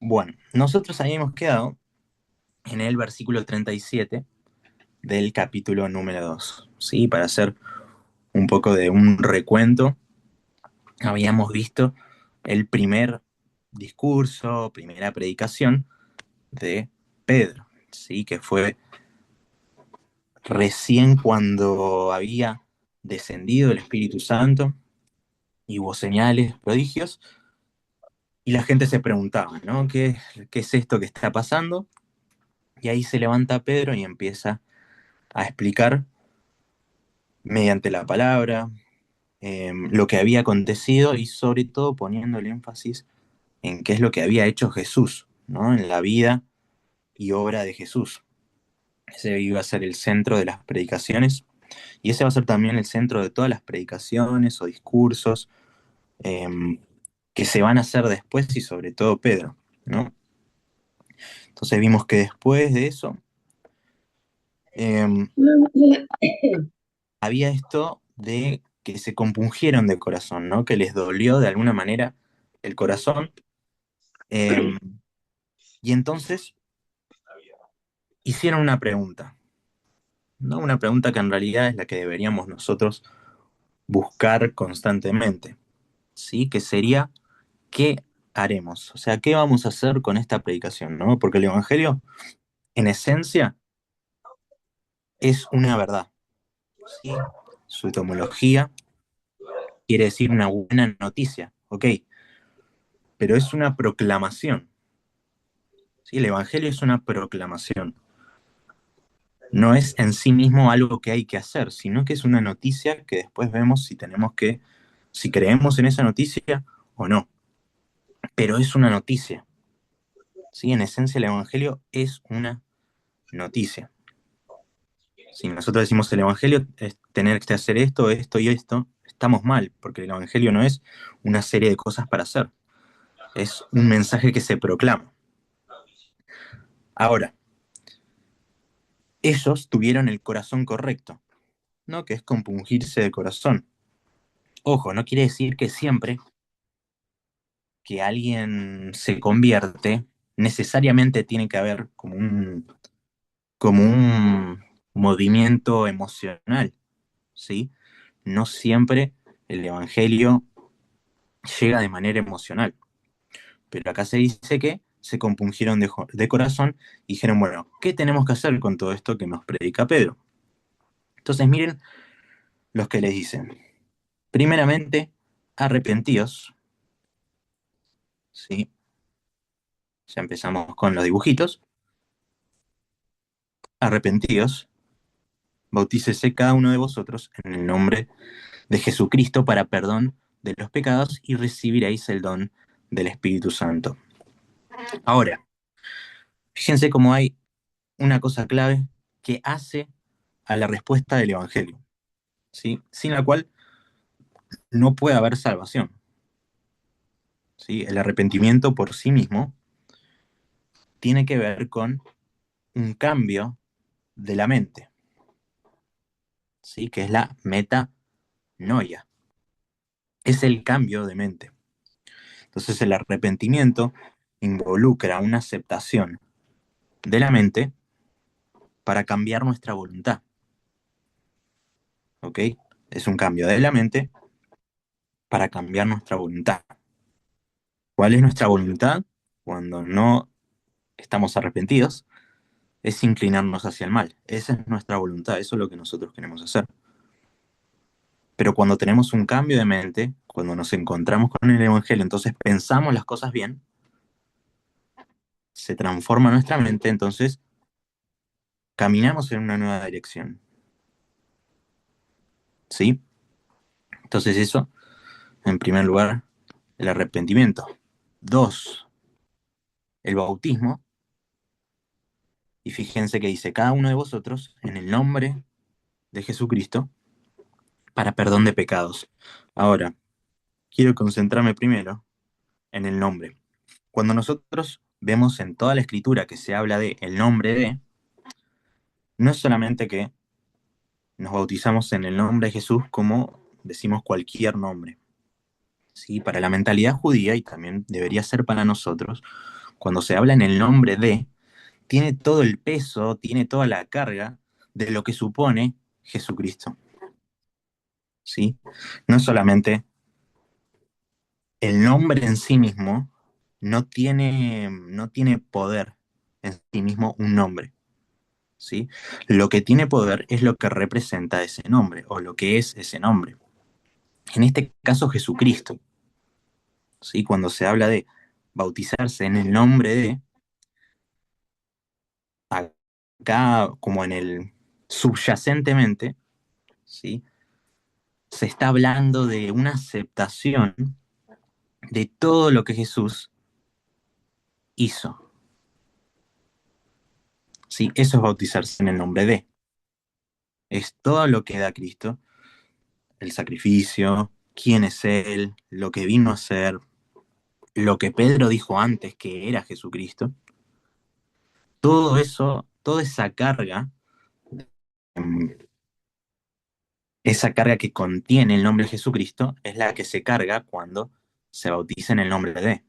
Bueno, nosotros habíamos quedado en el versículo 37 del capítulo número 2, ¿sí? Para hacer un poco de un recuento, habíamos visto el primer discurso, primera predicación de Pedro, ¿sí? Que fue recién cuando había descendido el Espíritu Santo y hubo señales, prodigios, y la gente se preguntaba, ¿no? ¿Qué es esto que está pasando? Y ahí se levanta Pedro y empieza a explicar mediante la palabra lo que había acontecido y sobre todo poniendo el énfasis en qué es lo que había hecho Jesús, ¿no? En la vida y obra de Jesús. Ese iba a ser el centro de las predicaciones y ese va a ser también el centro de todas las predicaciones o discursos eh, que se van a hacer después y sobre todo Pedro, ¿no? Entonces vimos que después de eso eh, había esto de que se compungieron de corazón, ¿no? Que les dolió de alguna manera el corazón. eh, y entonces hicieron una pregunta, ¿no? Una pregunta que en realidad es la que deberíamos nosotros buscar constantemente, ¿sí? Que sería, ¿qué haremos? O sea, ¿qué vamos a hacer con esta predicación, ¿no? Porque el Evangelio, en esencia, es una verdad, ¿sí? Su etimología quiere decir una buena noticia, ¿ok? Pero es una proclamación, ¿sí? El Evangelio es una proclamación. No es en sí mismo algo que hay que hacer, sino que es una noticia que después vemos si tenemos que, si creemos en esa noticia o no. Pero es una noticia, ¿sí? En esencia el Evangelio es una noticia. Si nosotros decimos el Evangelio es tener que hacer esto, esto y esto, estamos mal, porque el Evangelio no es una serie de cosas para hacer, es un mensaje que se proclama. Ahora, ellos tuvieron el corazón correcto, ¿no? Que es compungirse de corazón. Ojo, no quiere decir que siempre que alguien se convierte, necesariamente tiene que haber como un movimiento emocional, ¿sí? No siempre el Evangelio llega de manera emocional, pero acá se dice que se compungieron de corazón y dijeron, bueno, ¿qué tenemos que hacer con todo esto que nos predica Pedro? Entonces miren los que les dicen. Primeramente, arrepentíos, ¿sí? Ya empezamos con los dibujitos. Arrepentíos, bautícese cada uno de vosotros en el nombre de Jesucristo para perdón de los pecados y recibiréis el don del Espíritu Santo. Ahora, fíjense cómo hay una cosa clave que hace a la respuesta del Evangelio, ¿sí? Sin la cual no puede haber salvación, ¿sí? El arrepentimiento por sí mismo tiene que ver con un cambio de la mente, ¿sí? Que es la metanoia, es el cambio de mente. Entonces el arrepentimiento involucra una aceptación de la mente para cambiar nuestra voluntad, ¿ok? Es un cambio de la mente para cambiar nuestra voluntad. ¿Cuál es nuestra voluntad? Cuando no estamos arrepentidos, es inclinarnos hacia el mal. Esa es nuestra voluntad, eso es lo que nosotros queremos hacer. Pero cuando tenemos un cambio de mente, cuando nos encontramos con el Evangelio, entonces pensamos las cosas bien, se transforma nuestra mente, entonces caminamos en una nueva dirección, ¿sí? Entonces eso, en primer lugar, el arrepentimiento. Dos, el bautismo. Y fíjense que dice, cada uno de vosotros, en el nombre de Jesucristo, para perdón de pecados. Ahora, quiero concentrarme primero en el nombre. Cuando nosotros vemos en toda la escritura que se habla de el nombre de, no es solamente que nos bautizamos en el nombre de Jesús como decimos cualquier nombre. ¿Sí? Para la mentalidad judía, y también debería ser para nosotros, cuando se habla en el nombre de, tiene todo el peso, tiene toda la carga de lo que supone Jesucristo, ¿sí? No solamente el nombre en sí mismo no tiene poder en sí mismo un nombre, ¿sí? Lo que tiene poder es lo que representa ese nombre o lo que es ese nombre. En este caso, Jesucristo, ¿sí? Cuando se habla de bautizarse en el nombre de, acá como en el subyacentemente, ¿sí? Se está hablando de una aceptación de todo lo que Jesús hizo, ¿sí? Eso es bautizarse en el nombre de. Es todo lo que da Cristo, el sacrificio, quién es Él, lo que vino a ser, lo que Pedro dijo antes que era Jesucristo. Todo eso, toda esa carga que contiene el nombre de Jesucristo, es la que se carga cuando se bautiza en el nombre de.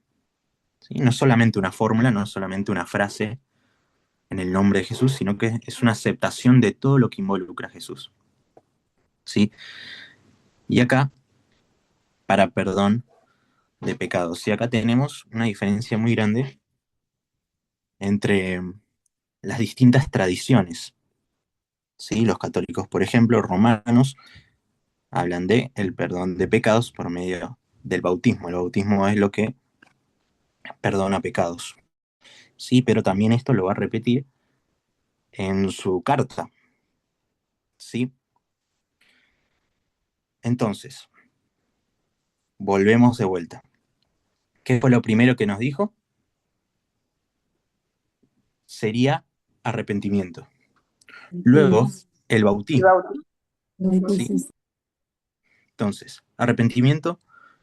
¿Sí? No es solamente una fórmula, no es solamente una frase en el nombre de Jesús, sino que es una aceptación de todo lo que involucra a Jesús. ¿Sí? Y acá, para perdón de pecados. Y acá tenemos una diferencia muy grande entre las distintas tradiciones. ¿Sí? Los católicos, por ejemplo, romanos, hablan de el perdón de pecados por medio del bautismo. El bautismo es lo que perdona pecados. Sí, pero también esto lo va a repetir en su carta. ¿Sí? Entonces, volvemos de vuelta. ¿Qué fue lo primero que nos dijo? Sería arrepentimiento. Luego, el Y bautismo. bautismo. ¿Sí? Entonces, arrepentimiento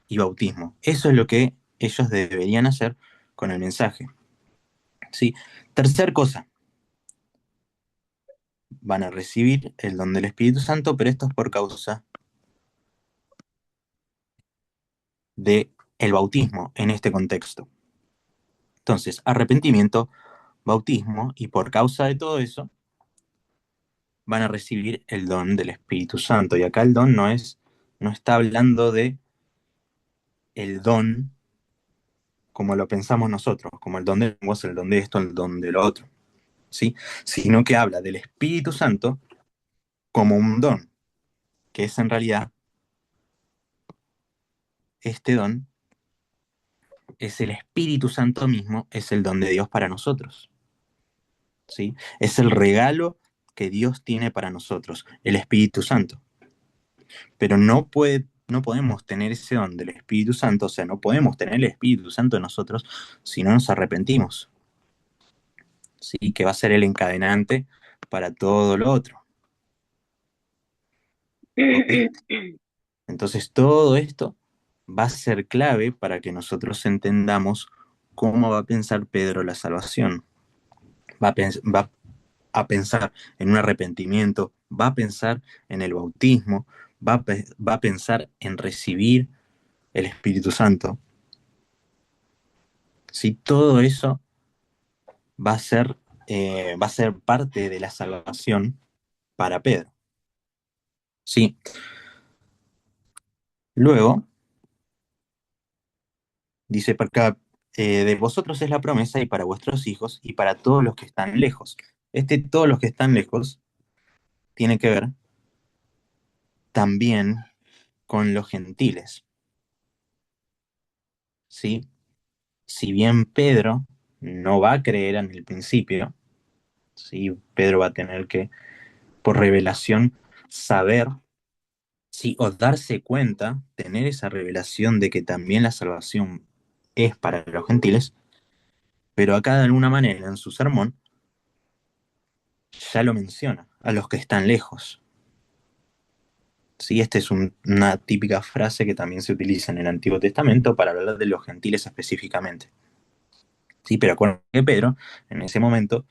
y bautismo. Eso es lo que ellos deberían hacer con el mensaje. ¿Sí? Tercer cosa, van a recibir el don del Espíritu Santo, pero esto es por causa de el bautismo en este contexto. Entonces, arrepentimiento, bautismo, y por causa de todo eso, van a recibir el don del Espíritu Santo. Y acá el don no está hablando de el don como lo pensamos nosotros, como el don de lenguas, el don de esto, el don de lo otro, ¿sí? Sino que habla del Espíritu Santo como un don, que es en realidad este don, es el Espíritu Santo mismo, es el don de Dios para nosotros, ¿sí? Es el regalo que Dios tiene para nosotros, el Espíritu Santo. Pero no podemos tener ese don del Espíritu Santo, o sea, no podemos tener el Espíritu Santo en nosotros si no nos arrepentimos, ¿sí? Que va a ser el encadenante para todo lo otro, ¿ok? Entonces todo esto va a ser clave para que nosotros entendamos cómo va a pensar Pedro la salvación. Va a pensar en un arrepentimiento, va a pensar en el bautismo, va a pensar en recibir el Espíritu Santo. Si todo eso va a ser, va a ser parte de la salvación para Pedro. Sí. Luego, dice por acá, de vosotros es la promesa y para vuestros hijos y para todos los que están lejos. Todos los que están lejos, tiene que ver también con los gentiles, ¿sí? Si bien Pedro no va a creer en el principio, ¿sí? Pedro va a tener que, por revelación, saber, ¿sí? O darse cuenta, tener esa revelación de que también la salvación es para los gentiles, pero acá de alguna manera en su sermón ya lo menciona, a los que están lejos. Sí, esta es una típica frase que también se utiliza en el Antiguo Testamento para hablar de los gentiles específicamente. Sí, pero acuérdense que Pedro en ese momento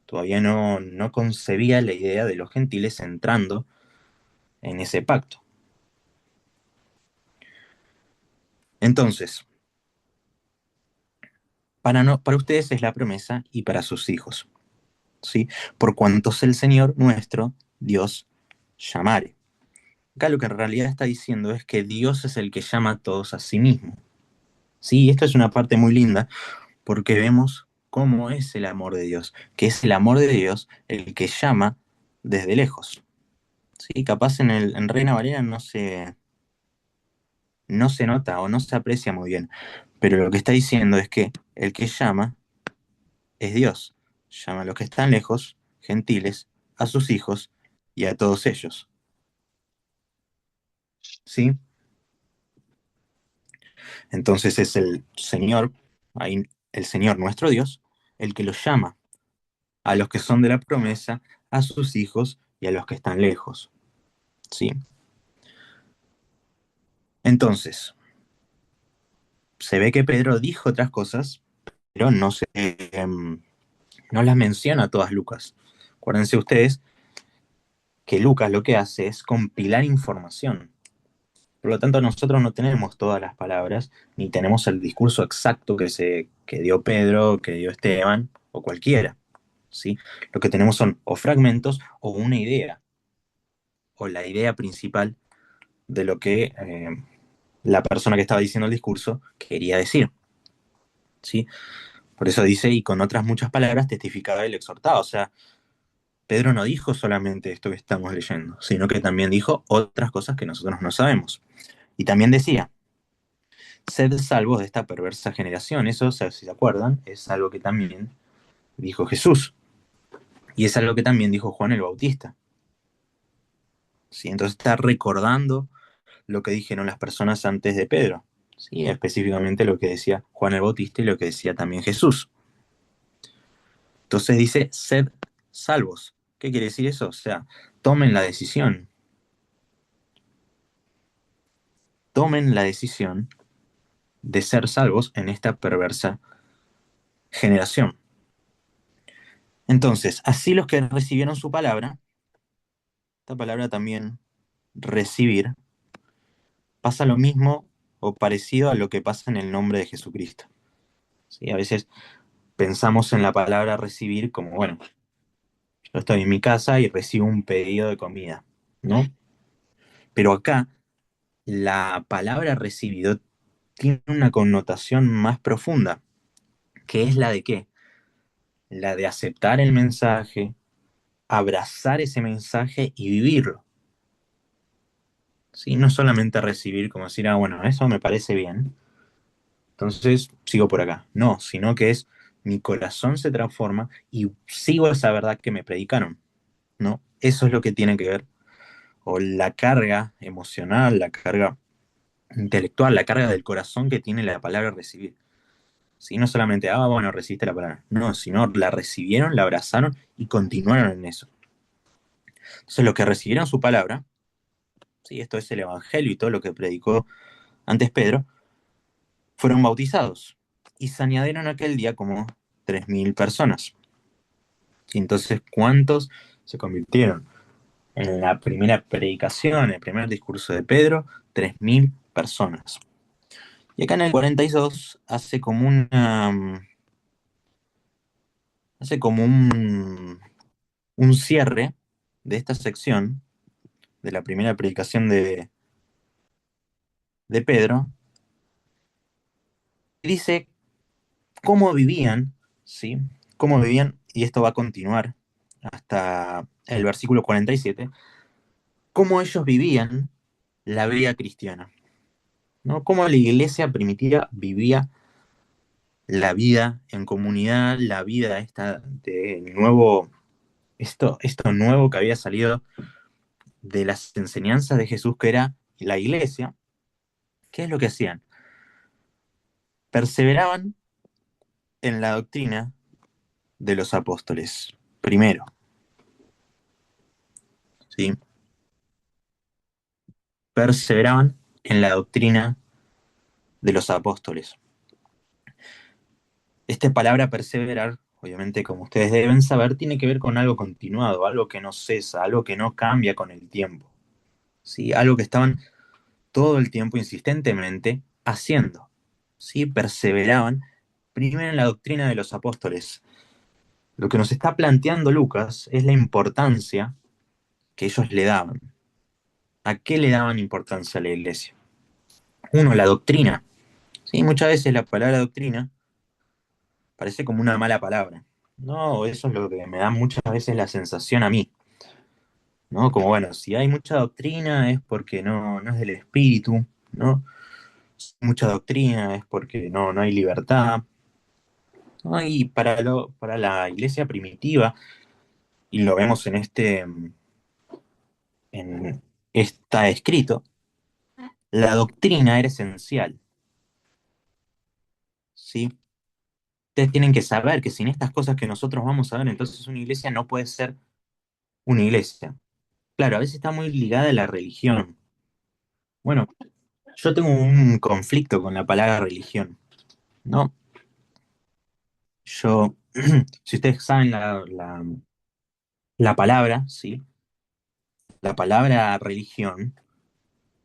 todavía no concebía la idea de los gentiles entrando en ese pacto. Entonces, para ustedes es la promesa y para sus hijos, ¿sí? Por cuantos el Señor nuestro Dios llamare. Acá lo que en realidad está diciendo es que Dios es el que llama a todos a sí mismo. Sí, esto es una parte muy linda porque vemos cómo es el amor de Dios, que es el amor de Dios el que llama desde lejos. Sí, capaz en Reina Valera no se nota o no se aprecia muy bien, pero lo que está diciendo es que el que llama es Dios. Llama a los que están lejos, gentiles, a sus hijos y a todos ellos. ¿Sí? Entonces es el Señor, ahí, el Señor nuestro Dios, el que los llama a los que son de la promesa, a sus hijos y a los que están lejos. ¿Sí? Entonces, se ve que Pedro dijo otras cosas, pero no las menciona todas Lucas. Acuérdense ustedes que Lucas lo que hace es compilar información. Por lo tanto, nosotros no tenemos todas las palabras, ni tenemos el discurso exacto que dio Pedro, que dio Esteban, o cualquiera. ¿Sí? Lo que tenemos son o fragmentos o una idea, o la idea principal de lo que la persona que estaba diciendo el discurso quería decir. ¿Sí? Por eso dice, y con otras muchas palabras testificaba el exhortado. O sea, Pedro no dijo solamente esto que estamos leyendo, sino que también dijo otras cosas que nosotros no sabemos. Y también decía, sed salvos de esta perversa generación. Eso, o sea, si se acuerdan, es algo que también dijo Jesús. Y es algo que también dijo Juan el Bautista. ¿Sí? Entonces está recordando lo que dijeron las personas antes de Pedro. ¿Sí? Específicamente lo que decía Juan el Bautista y lo que decía también Jesús. Entonces dice, sed salvos. ¿Qué quiere decir eso? O sea, tomen la decisión. Tomen la decisión de ser salvos en esta perversa generación. Entonces, así los que recibieron su palabra, esta palabra también, recibir, pasa lo mismo o parecido a lo que pasa en el nombre de Jesucristo. ¿Sí? A veces pensamos en la palabra recibir como, bueno, yo estoy en mi casa y recibo un pedido de comida, ¿no? Pero acá la palabra recibido tiene una connotación más profunda, que es la de qué? La de aceptar el mensaje, abrazar ese mensaje y vivirlo. ¿Sí? No solamente recibir como decir, ah, bueno, eso me parece bien, entonces sigo por acá. No, sino que es mi corazón se transforma y sigo esa verdad que me predicaron, ¿no? Eso es lo que tiene que ver, o la carga emocional, la carga intelectual, la carga del corazón que tiene la palabra recibir. ¿Sí? No solamente, ah, bueno, recibiste la palabra, no, sino la recibieron, la abrazaron y continuaron en eso. Entonces, los que recibieron su palabra, ¿sí? Esto es el Evangelio y todo lo que predicó antes Pedro, fueron bautizados y se añadieron aquel día como 3.000 personas. Y entonces, ¿cuántos se convirtieron? En la primera predicación, el primer discurso de Pedro, 3.000 personas. Y acá en el 42 hace como un cierre de esta sección, de la primera predicación de Pedro, y dice cómo vivían, ¿sí? Cómo vivían, y esto va a continuar hasta el versículo 47, cómo ellos vivían la vida cristiana, ¿no? Cómo la iglesia primitiva vivía la vida en comunidad, la vida esta de nuevo, esto nuevo que había salido de las enseñanzas de Jesús, que era la iglesia. ¿Qué es lo que hacían? Perseveraban en la doctrina de los apóstoles, primero, ¿sí? Perseveraban en la doctrina de los apóstoles. Esta palabra perseverar, obviamente, como ustedes deben saber, tiene que ver con algo continuado, algo que no cesa, algo que no cambia con el tiempo, ¿sí? Algo que estaban todo el tiempo insistentemente haciendo, ¿sí? Perseveraban, primero en la doctrina de los apóstoles. Lo que nos está planteando Lucas es la importancia que ellos le daban. ¿A qué le daban importancia a la iglesia? Uno, la doctrina. Sí, muchas veces la palabra doctrina parece como una mala palabra. No, eso es lo que me da muchas veces la sensación a mí, ¿no? Como bueno, si hay mucha doctrina es porque no es del espíritu, ¿no? Si hay mucha doctrina es porque no hay libertad, ¿no? Y para la iglesia primitiva, y lo vemos está escrito, la doctrina era esencial, ¿sí? Ustedes tienen que saber que sin estas cosas que nosotros vamos a ver, entonces una iglesia no puede ser una iglesia. Claro, a veces está muy ligada a la religión. Bueno, yo tengo un conflicto con la palabra religión, ¿no? Yo, si ustedes saben la palabra, ¿sí? La palabra religión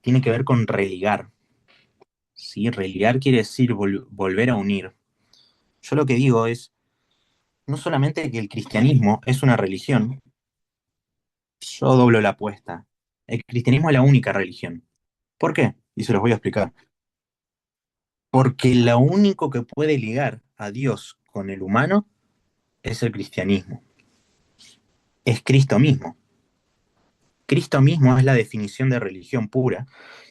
tiene que ver con religar, ¿sí? Religar quiere decir volver a unir. Yo lo que digo es, no solamente que el cristianismo es una religión, yo doblo la apuesta. El cristianismo es la única religión. ¿Por qué? Y se los voy a explicar. Porque lo único que puede ligar a Dios con el humano es el cristianismo. Es Cristo mismo. Cristo mismo es la definición de religión pura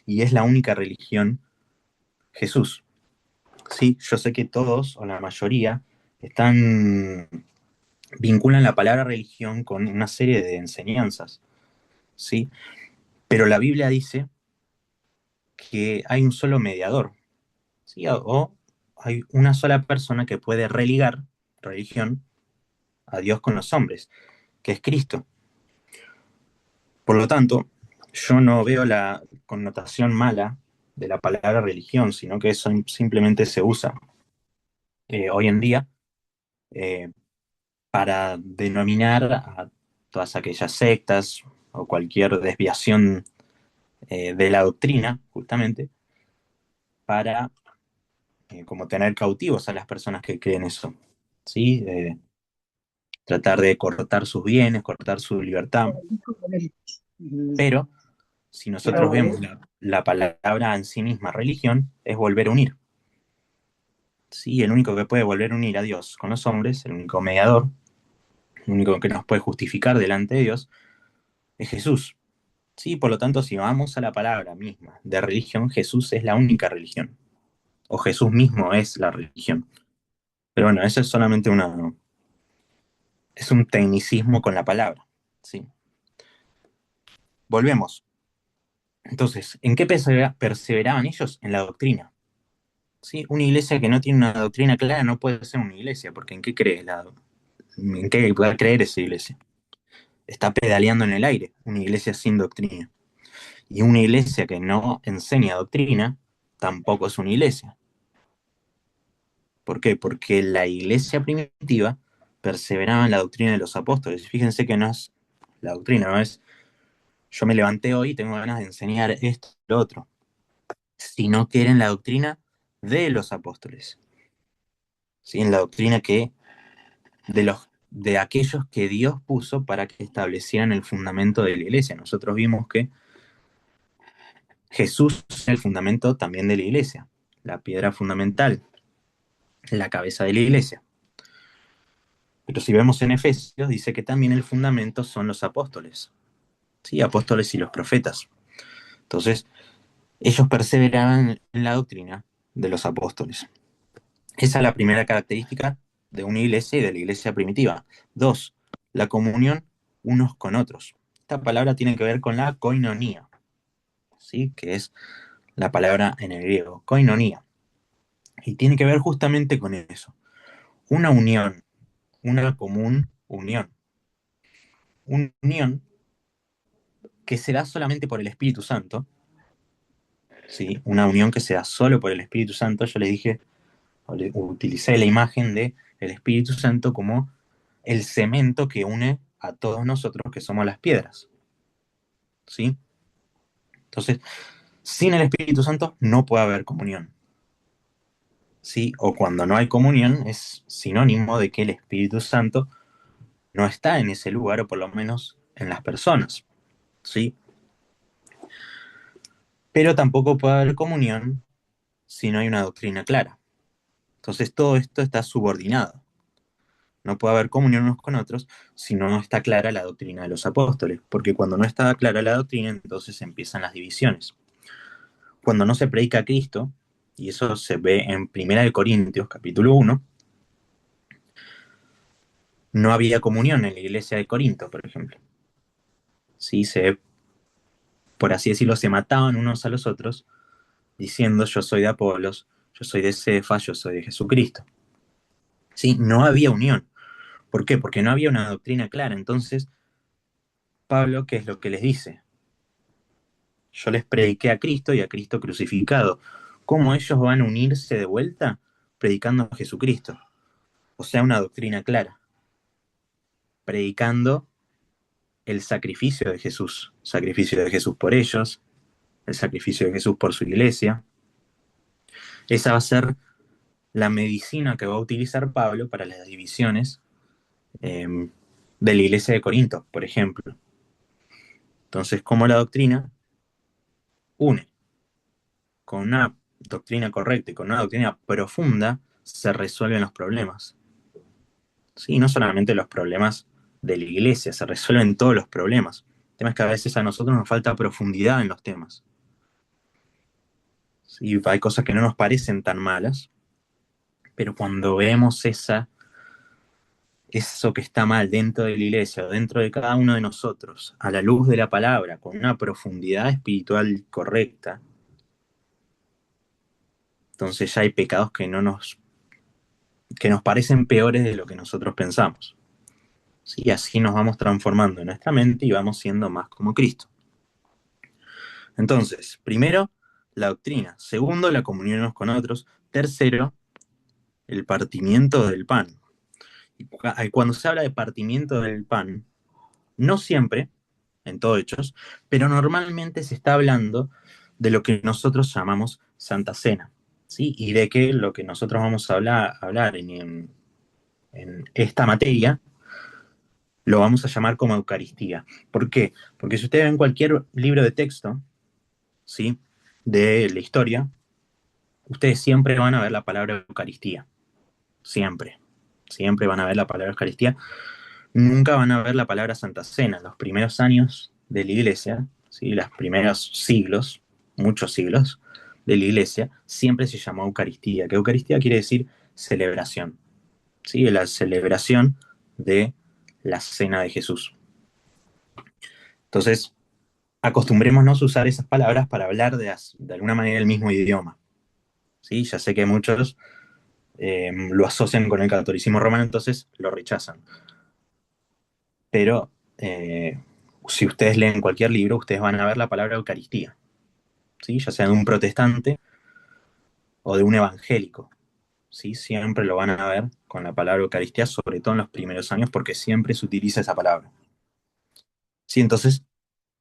y es la única religión Jesús. Sí, yo sé que todos o la mayoría están vinculan la palabra religión con una serie de enseñanzas, ¿sí? Pero la Biblia dice que hay un solo mediador, ¿sí? O hay una sola persona que puede religar religión a Dios con los hombres, que es Cristo. Por lo tanto, yo no veo la connotación mala de la palabra religión, sino que eso simplemente se usa hoy en día eh, para denominar a todas aquellas sectas o cualquier desviación de la doctrina, justamente, para como tener cautivos a las personas que creen eso, ¿sí? Tratar de cortar sus bienes, cortar su libertad, pero si nosotros vemos la palabra en sí misma, religión, es volver a unir. Sí, el único que puede volver a unir a Dios con los hombres, el único mediador, el único que nos puede justificar delante de Dios, es Jesús. Sí, por lo tanto, si vamos a la palabra misma de religión, Jesús es la única religión. O Jesús mismo es la religión. Pero bueno, eso es solamente es un tecnicismo con la palabra. Sí. Volvemos. Entonces, ¿en qué perseveraban ellos? En la doctrina. ¿Sí? Una iglesia que no tiene una doctrina clara no puede ser una iglesia, porque ¿en qué cree ¿en qué puede creer esa iglesia? Está pedaleando en el aire, una iglesia sin doctrina. Y una iglesia que no enseña doctrina tampoco es una iglesia. ¿Por qué? Porque la iglesia primitiva perseveraba en la doctrina de los apóstoles. Fíjense que no es la doctrina, no es yo me levanté hoy y tengo ganas de enseñar esto y lo otro, sino que era en la doctrina de los apóstoles. ¿Sí? En la doctrina de aquellos que Dios puso para que establecieran el fundamento de la iglesia. Nosotros vimos que Jesús es el fundamento también de la iglesia, la piedra fundamental, la cabeza de la iglesia. Pero si vemos en Efesios, dice que también el fundamento son los apóstoles, ¿sí? Apóstoles y los profetas. Entonces, ellos perseveraban en la doctrina de los apóstoles. Esa es la primera característica de una iglesia y de la iglesia primitiva. Dos, la comunión unos con otros. Esta palabra tiene que ver con la koinonía, ¿sí? Que es la palabra en el griego, koinonía. Y tiene que ver justamente con eso. Una unión, una común unión. Una unión que se da solamente por el Espíritu Santo, ¿sí? Una unión que se da solo por el Espíritu Santo. Yo le dije, utilicé la imagen de el Espíritu Santo como el cemento que une a todos nosotros que somos las piedras, ¿sí? Entonces, sin el Espíritu Santo no puede haber comunión. ¿sí? O cuando no hay comunión es sinónimo de que el Espíritu Santo no está en ese lugar, o por lo menos en las personas, ¿sí? Pero tampoco puede haber comunión si no hay una doctrina clara. Entonces todo esto está subordinado. No puede haber comunión unos con otros si no está clara la doctrina de los apóstoles, porque cuando no está clara la doctrina, entonces empiezan las divisiones. Cuando no se predica a Cristo, y eso se ve en 1 Corintios capítulo 1, no había comunión en la iglesia de Corinto, por ejemplo. Sí, por así decirlo, se mataban unos a los otros diciendo yo soy de Apolos, yo soy de Cefas, yo soy de Jesucristo. Sí, no había unión. ¿Por qué? Porque no había una doctrina clara. Entonces, Pablo, ¿qué es lo que les dice? Yo les prediqué a Cristo y a Cristo crucificado. ¿Cómo ellos van a unirse de vuelta? Predicando a Jesucristo. O sea, una doctrina clara. Predicando el sacrificio de Jesús. Sacrificio de Jesús por ellos, el sacrificio de Jesús por su iglesia. Esa va a ser la medicina que va a utilizar Pablo para las divisiones eh, de la iglesia de Corinto, por ejemplo. Entonces, como la doctrina une con una doctrina correcta y con una doctrina profunda, se resuelven los problemas. Sí, no solamente los problemas de la iglesia, se resuelven todos los problemas. El tema es que a veces a nosotros nos falta profundidad en los temas. Sí, hay cosas que no nos parecen tan malas, pero cuando vemos eso que está mal dentro de la iglesia o dentro de cada uno de nosotros, a la luz de la palabra, con una profundidad espiritual correcta, entonces ya hay pecados que nos parecen peores de lo que nosotros pensamos. ¿Sí? Así nos vamos transformando en nuestra mente y vamos siendo más como Cristo. Entonces, primero, la doctrina. Segundo, la comunión unos con otros. Tercero, el partimiento del pan. Y cuando se habla de partimiento del pan, no siempre, en todo hechos, pero normalmente se está hablando de lo que nosotros llamamos Santa Cena, ¿sí? Y de que lo que nosotros vamos a hablar en esta materia lo vamos a llamar como Eucaristía. ¿Por qué? Porque si ustedes ven cualquier libro de texto, ¿sí? De la historia, ustedes siempre van a ver la palabra Eucaristía. Siempre. Siempre van a ver la palabra Eucaristía. Nunca van a ver la palabra Santa Cena. Los primeros años de la iglesia, ¿sí? Los primeros siglos, muchos siglos de la iglesia, siempre se llamó Eucaristía. Que Eucaristía quiere decir celebración. ¿Sí? La celebración de la cena de Jesús. Entonces, acostumbrémonos a usar esas palabras para hablar de alguna manera el mismo idioma. ¿Sí? Ya sé que muchos lo asocian con el catolicismo romano, entonces lo rechazan. Pero si ustedes leen cualquier libro, ustedes van a ver la palabra Eucaristía, ¿sí? Ya sea de un protestante o de un evangélico. ¿Sí? Siempre lo van a ver con la palabra Eucaristía, sobre todo en los primeros años, porque siempre se utiliza esa palabra. ¿Sí? Entonces,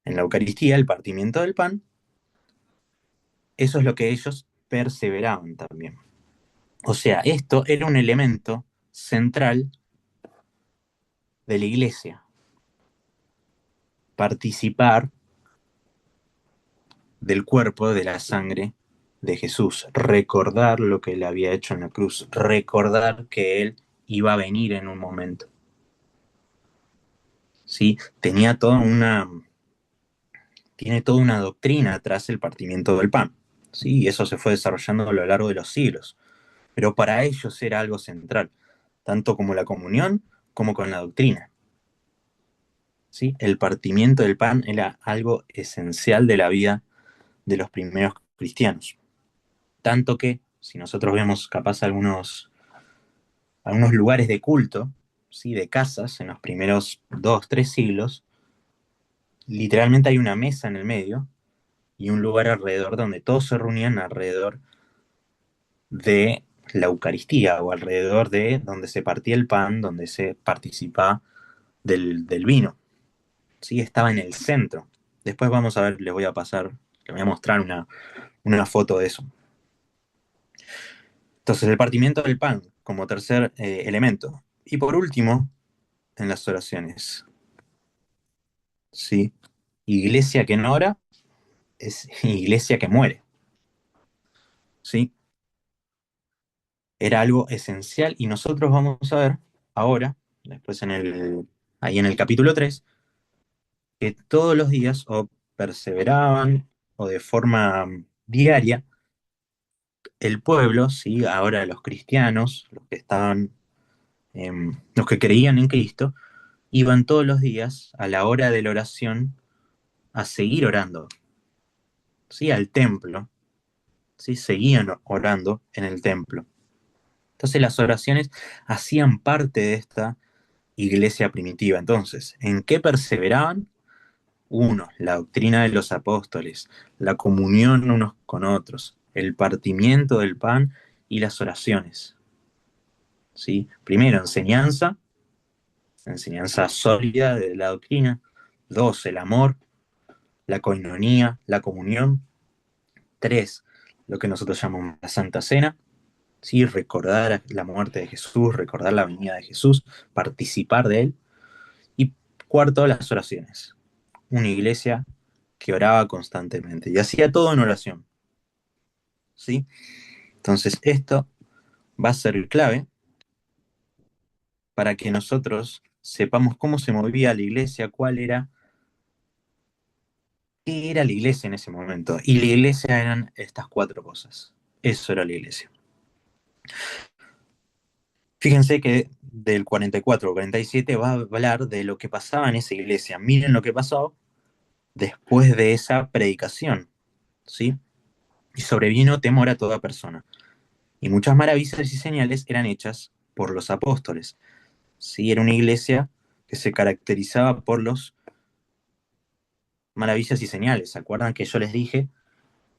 en la Eucaristía, el partimiento del pan, eso es lo que ellos perseveraban también. O sea, esto era un elemento central de la iglesia, participar del cuerpo, de la sangre de Jesús, recordar lo que él había hecho en la cruz, recordar que él iba a venir en un momento. ¿Sí? Tiene toda una doctrina tras el partimiento del pan. ¿Sí? Y eso se fue desarrollando a lo largo de los siglos. Pero para ellos era algo central, tanto como la comunión como con la doctrina. ¿Sí? El partimiento del pan era algo esencial de la vida de los primeros cristianos. Tanto que, si nosotros vemos capaz algunos lugares de culto, ¿sí? De casas, en los primeros 2, 3 siglos, literalmente hay una mesa en el medio y un lugar alrededor donde todos se reunían alrededor de la Eucaristía o alrededor de donde se partía el pan, donde se participa del vino. ¿Sí? Estaba en el centro. Después vamos a ver, les voy a mostrar una foto de eso. Entonces, el partimiento del pan como tercer elemento. Y por último, en las oraciones, ¿sí? Iglesia que no ora es iglesia que muere, ¿sí? Era algo esencial y nosotros vamos a ver ahora, después ahí en el capítulo 3 que todos los días o perseveraban o de forma diaria el pueblo, ¿sí? Ahora los cristianos, los que estaban, los que creían en Cristo, iban todos los días a la hora de la oración a seguir orando, ¿sí? Al templo, ¿sí? Seguían orando en el templo. Entonces las oraciones hacían parte de esta iglesia primitiva. Entonces, ¿en qué perseveraban? Uno, la doctrina de los apóstoles, la comunión unos con otros, el partimiento del pan y las oraciones. ¿Sí? Primero, enseñanza sólida de la doctrina. Dos, el amor, la coinonía, la comunión. Tres, lo que nosotros llamamos la Santa Cena. ¿Sí? Recordar la muerte de Jesús, recordar la venida de Jesús, participar de él. Y cuarto, las oraciones. Una iglesia que oraba constantemente y hacía todo en oración. ¿Sí? Entonces, esto va a ser clave para que nosotros sepamos cómo se movía la iglesia, qué era la iglesia en ese momento. Y la iglesia eran estas cuatro cosas. Eso era la iglesia. Fíjense que del 44 al 47 va a hablar de lo que pasaba en esa iglesia. Miren lo que pasó después de esa predicación, ¿sí? Y sobrevino temor a toda persona. Y muchas maravillas y señales eran hechas por los apóstoles. ¿Sí? Era una iglesia que se caracterizaba por los maravillas y señales. ¿Se acuerdan que yo les dije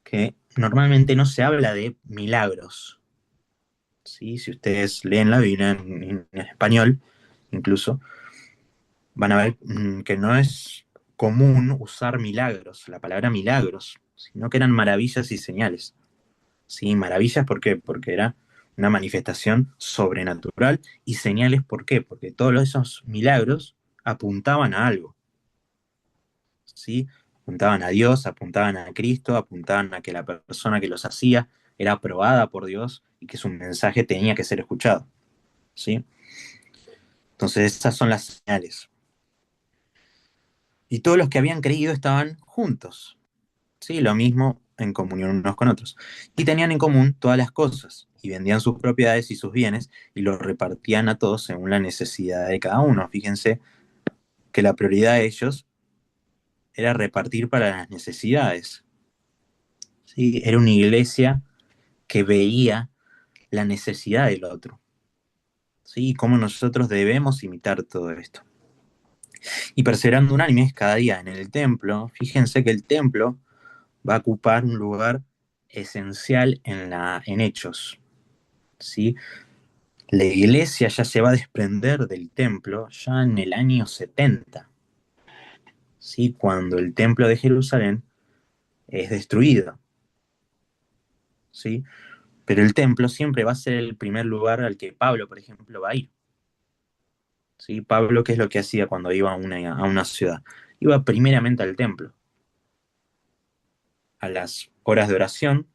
que normalmente no se habla de milagros? ¿Sí? Si ustedes leen la Biblia en español, incluso, van a ver que no es común usar milagros, la palabra milagros, sino que eran maravillas y señales. ¿Sí? Maravillas, ¿por qué? Porque era una manifestación sobrenatural y señales, ¿por qué? Porque todos esos milagros apuntaban a algo. ¿Sí? Apuntaban a Dios, apuntaban a Cristo, apuntaban a que la persona que los hacía era aprobada por Dios y que su mensaje tenía que ser escuchado. ¿Sí? Entonces esas son las señales. Y todos los que habían creído estaban juntos. ¿Sí? Lo mismo en comunión unos con otros. Y tenían en común todas las cosas, y vendían sus propiedades y sus bienes, y los repartían a todos según la necesidad de cada uno. Fíjense que la prioridad de ellos era repartir para las necesidades. ¿Sí? Era una iglesia que veía la necesidad del otro. ¿Sí? Y cómo nosotros debemos imitar todo esto. Y perseverando unánimes cada día en el templo, fíjense que el templo va a ocupar un lugar esencial en Hechos. ¿Sí? La iglesia ya se va a desprender del templo ya en el año 70, ¿sí? Cuando el templo de Jerusalén es destruido. ¿Sí? Pero el templo siempre va a ser el primer lugar al que Pablo, por ejemplo, va a ir. ¿Sí? Pablo, ¿qué es lo que hacía cuando iba a una ciudad? Iba primeramente al templo, a las horas de oración,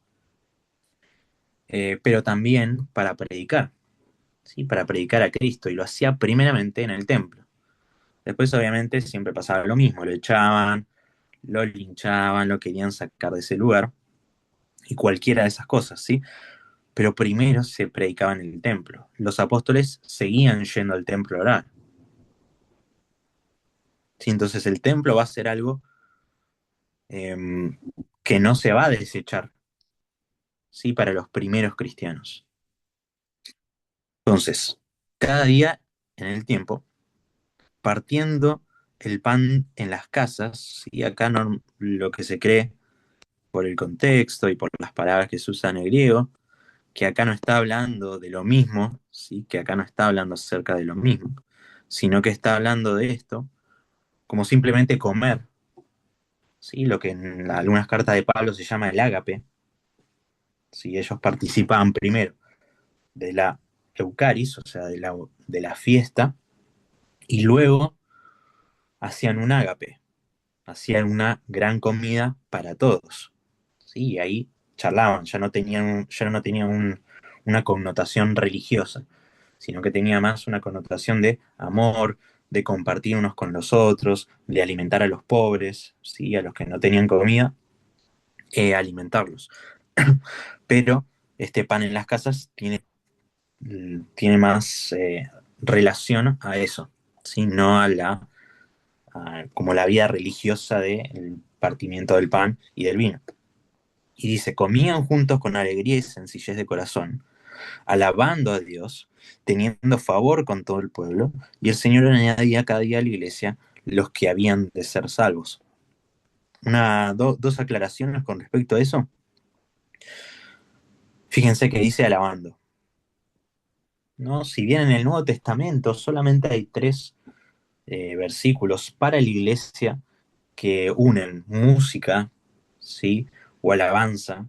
pero también para predicar, ¿sí? Para predicar a Cristo, y lo hacía primeramente en el templo. Después, obviamente, siempre pasaba lo mismo, lo echaban, lo linchaban, lo querían sacar de ese lugar, y cualquiera de esas cosas, ¿sí? Pero primero se predicaba en el templo. Los apóstoles seguían yendo al templo a orar. ¿Sí? Entonces el templo va a ser algo eh, que no se va a desechar, ¿sí? Para los primeros cristianos. Entonces, cada día en el tiempo, partiendo el pan en las casas, y acá no, lo que se cree por el contexto y por las palabras que se usan en el griego, que acá no está hablando de lo mismo, ¿sí? Que acá no está hablando acerca de lo mismo, sino que está hablando de esto como simplemente comer, ¿sí? Lo que en algunas cartas de Pablo se llama el ágape, ¿sí? Ellos participaban primero. de la Eucaris, o sea, de la fiesta, y luego hacían un ágape, hacían una gran comida para todos. ¿Sí? Y ahí charlaban, ya no tenían una connotación religiosa, sino que tenía más una connotación de amor, de compartir unos con los otros, de alimentar a los pobres, ¿sí? A los que no tenían comida, alimentarlos. Pero este pan en las casas tiene más relación a eso, ¿sí? No como la vida religiosa del partimiento del pan y del vino. Y dice, comían juntos con alegría y sencillez de corazón, alabando a Dios, teniendo favor con todo el pueblo, y el Señor añadía cada día a la iglesia los que habían de ser salvos. Dos aclaraciones con respecto a eso. Fíjense que dice alabando, ¿no? Si bien en el Nuevo Testamento solamente hay tres versículos para la iglesia que unen música, ¿sí? O alabanza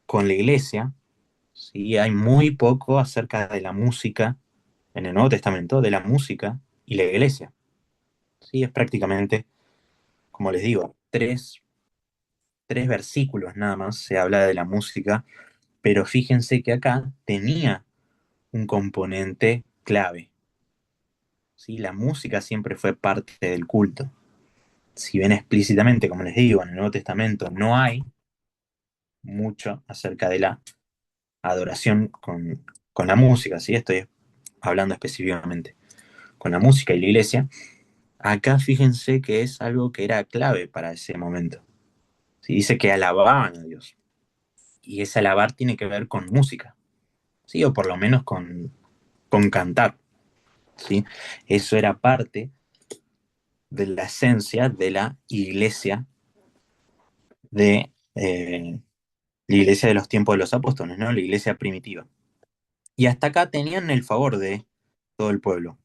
con la iglesia, ¿sí? Hay muy poco acerca de la música en el Nuevo Testamento, de la música y la iglesia. ¿Sí? Es prácticamente, como les digo, tres versículos nada más se habla de la música, pero fíjense que acá tenía un componente clave. ¿Sí? La música siempre fue parte del culto. Si bien explícitamente, como les digo, en el Nuevo Testamento no hay mucho acerca de la adoración con la música, ¿sí? Estoy hablando específicamente con la música y la iglesia. Acá fíjense que es algo que era clave para ese momento. ¿Sí? Dice que alababan a Dios. Y ese alabar tiene que ver con música, ¿sí? O por lo menos con cantar, ¿sí? Eso era parte de la esencia de la iglesia de los tiempos de los apóstoles, ¿no? La iglesia primitiva. Y hasta acá tenían el favor de todo el pueblo.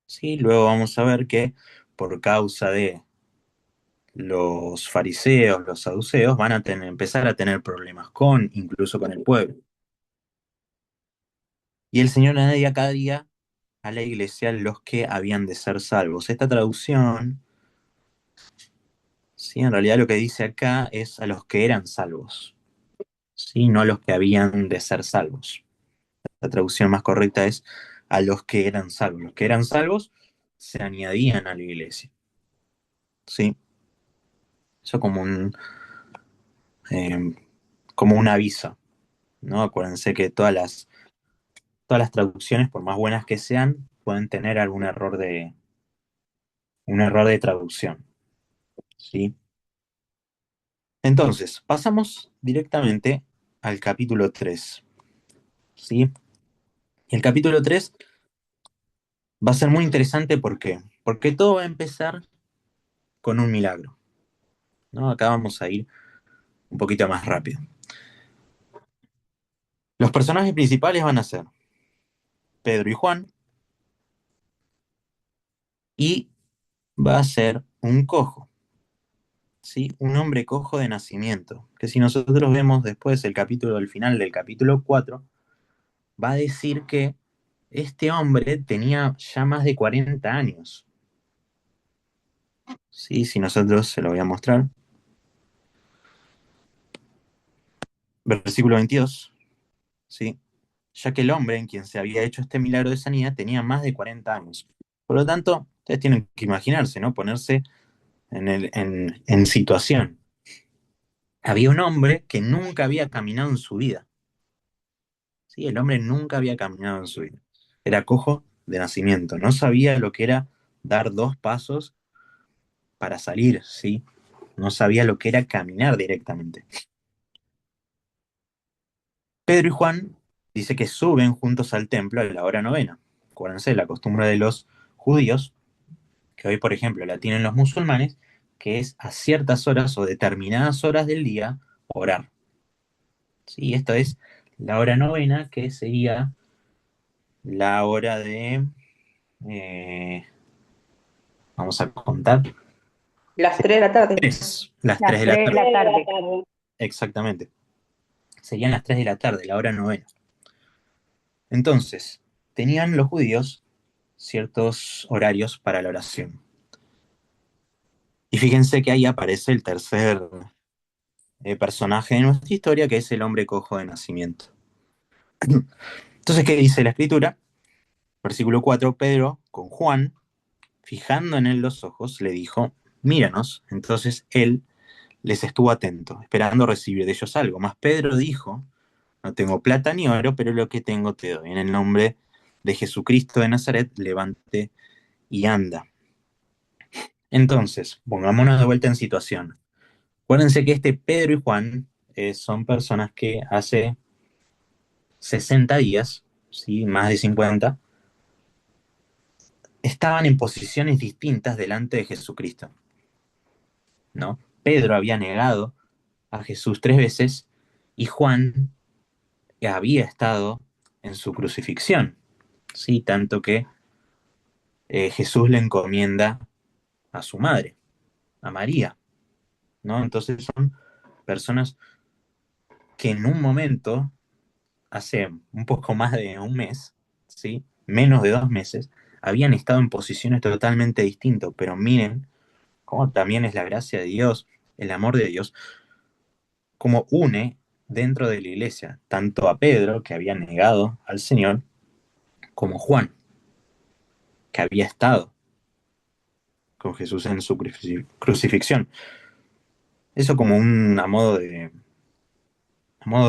¿Sí? Luego vamos a ver que por causa de los fariseos, los saduceos, van a empezar a tener problemas incluso con el pueblo. Y el Señor añadía cada día a la iglesia los que habían de ser salvos. Esta traducción, ¿sí? En realidad lo que dice acá es a los que eran salvos, ¿sí? No a los que habían de ser salvos. La traducción más correcta es a los que eran salvos. Los que eran salvos se añadían a la iglesia, ¿sí? Eso eh, como un aviso, ¿no? Acuérdense que todas las traducciones, por más buenas que sean, pueden tener un error de traducción, ¿sí? Entonces, pasamos directamente al capítulo 3, ¿sí? Y el capítulo 3 va a ser muy interesante, ¿por qué? Porque todo va a empezar con un milagro, ¿no? Acá vamos a ir un poquito más rápido. Los personajes principales van a ser Pedro y Juan, y va a ser un cojo, ¿sí? Un hombre cojo de nacimiento, que si nosotros vemos después el final del capítulo 4, va a decir que este hombre tenía ya más de 40 años. ¿Sí? Si nosotros se lo voy a mostrar. Versículo 22, ¿sí? Ya que el hombre en quien se había hecho este milagro de sanidad tenía más de 40 años. Por lo tanto, ustedes tienen que imaginarse, ¿no? Ponerse en situación. Había un hombre que nunca había caminado en su vida. ¿Sí? El hombre nunca había caminado en su vida. Era cojo de nacimiento. No sabía lo que era dar 2 pasos para salir, ¿sí? No sabía lo que era caminar directamente. Pedro y Juan dice que suben juntos al templo a la hora novena. Acuérdense, la costumbre de los judíos, que hoy, por ejemplo, la tienen los musulmanes, que es a ciertas horas o determinadas horas del día orar. ¿Sí? Esto es la hora novena, que sería la hora de... eh, vamos a contar. Las 3 de la tarde. Las 3 Las de la 3 de tarde. la tarde. Exactamente. Serían las 3 de la tarde, la hora novena. Entonces, tenían los judíos ciertos horarios para la oración. Y fíjense que ahí aparece el tercer personaje de nuestra historia, que es el hombre cojo de nacimiento. Entonces, ¿qué dice la escritura? Versículo 4: Pedro, con Juan, fijando en él los ojos, le dijo, míranos. Entonces él les estuvo atento, esperando recibir de ellos algo. Mas Pedro dijo, no tengo plata ni oro, pero lo que tengo te doy. En el nombre de Jesucristo de Nazaret, levante y anda. Entonces, pongámonos de vuelta en situación. Acuérdense que Pedro y Juan son personas que hace 60 días, ¿sí? Más de 50, estaban en posiciones distintas delante de Jesucristo, ¿no? Pedro había negado a Jesús 3 veces y Juan había estado en su crucifixión, ¿sí? Tanto que Jesús le encomienda a su madre, a María, ¿no? Entonces son personas que en un momento, hace un poco más de un mes, ¿sí? Menos de 2 meses, habían estado en posiciones totalmente distintas, pero miren cómo también es la gracia de Dios, el amor de Dios, como une dentro de la iglesia tanto a Pedro, que había negado al Señor, como Juan, que había estado con Jesús en su crucifixión. Eso como a modo de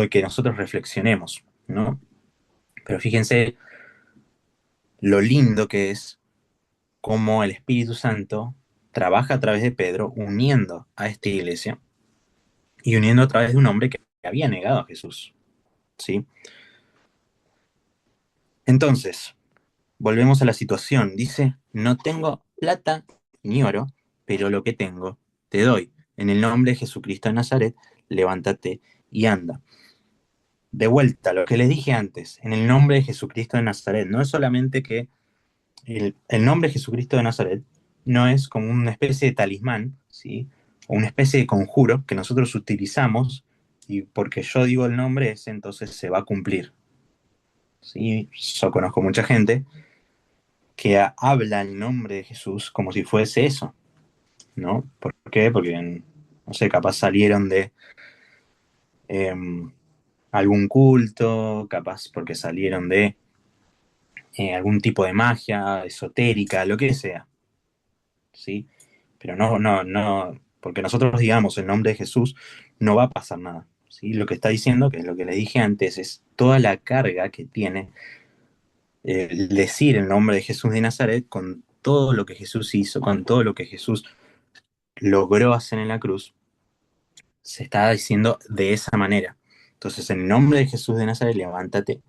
que nosotros reflexionemos, ¿no? Pero fíjense lo lindo que es cómo el Espíritu Santo trabaja a través de Pedro uniendo a esta iglesia y uniendo a través de un hombre que había negado a Jesús, ¿sí? Entonces, volvemos a la situación. Dice, no tengo plata ni oro, pero lo que tengo te doy. En el nombre de Jesucristo de Nazaret, levántate y anda. De vuelta, lo que les dije antes, en el nombre de Jesucristo de Nazaret, no es solamente que el nombre de Jesucristo de Nazaret no es como una especie de talismán, ¿sí? O una especie de conjuro que nosotros utilizamos y porque yo digo el nombre, ese entonces se va a cumplir. ¿Sí? Yo conozco mucha gente que habla el nombre de Jesús como si fuese eso, ¿no? ¿Por qué? Porque, no sé, capaz salieron de eh, algún culto, capaz porque salieron de algún tipo de magia esotérica, lo que sea, ¿sí? Pero no, porque nosotros digamos el nombre de Jesús, no va a pasar nada, ¿sí? Lo que está diciendo, que es lo que le dije antes, es toda la carga que tiene decir el nombre de Jesús de Nazaret con todo lo que Jesús hizo, con todo lo que Jesús logró hacer en la cruz, se está diciendo de esa manera. Entonces, en el nombre de Jesús de Nazaret, levántate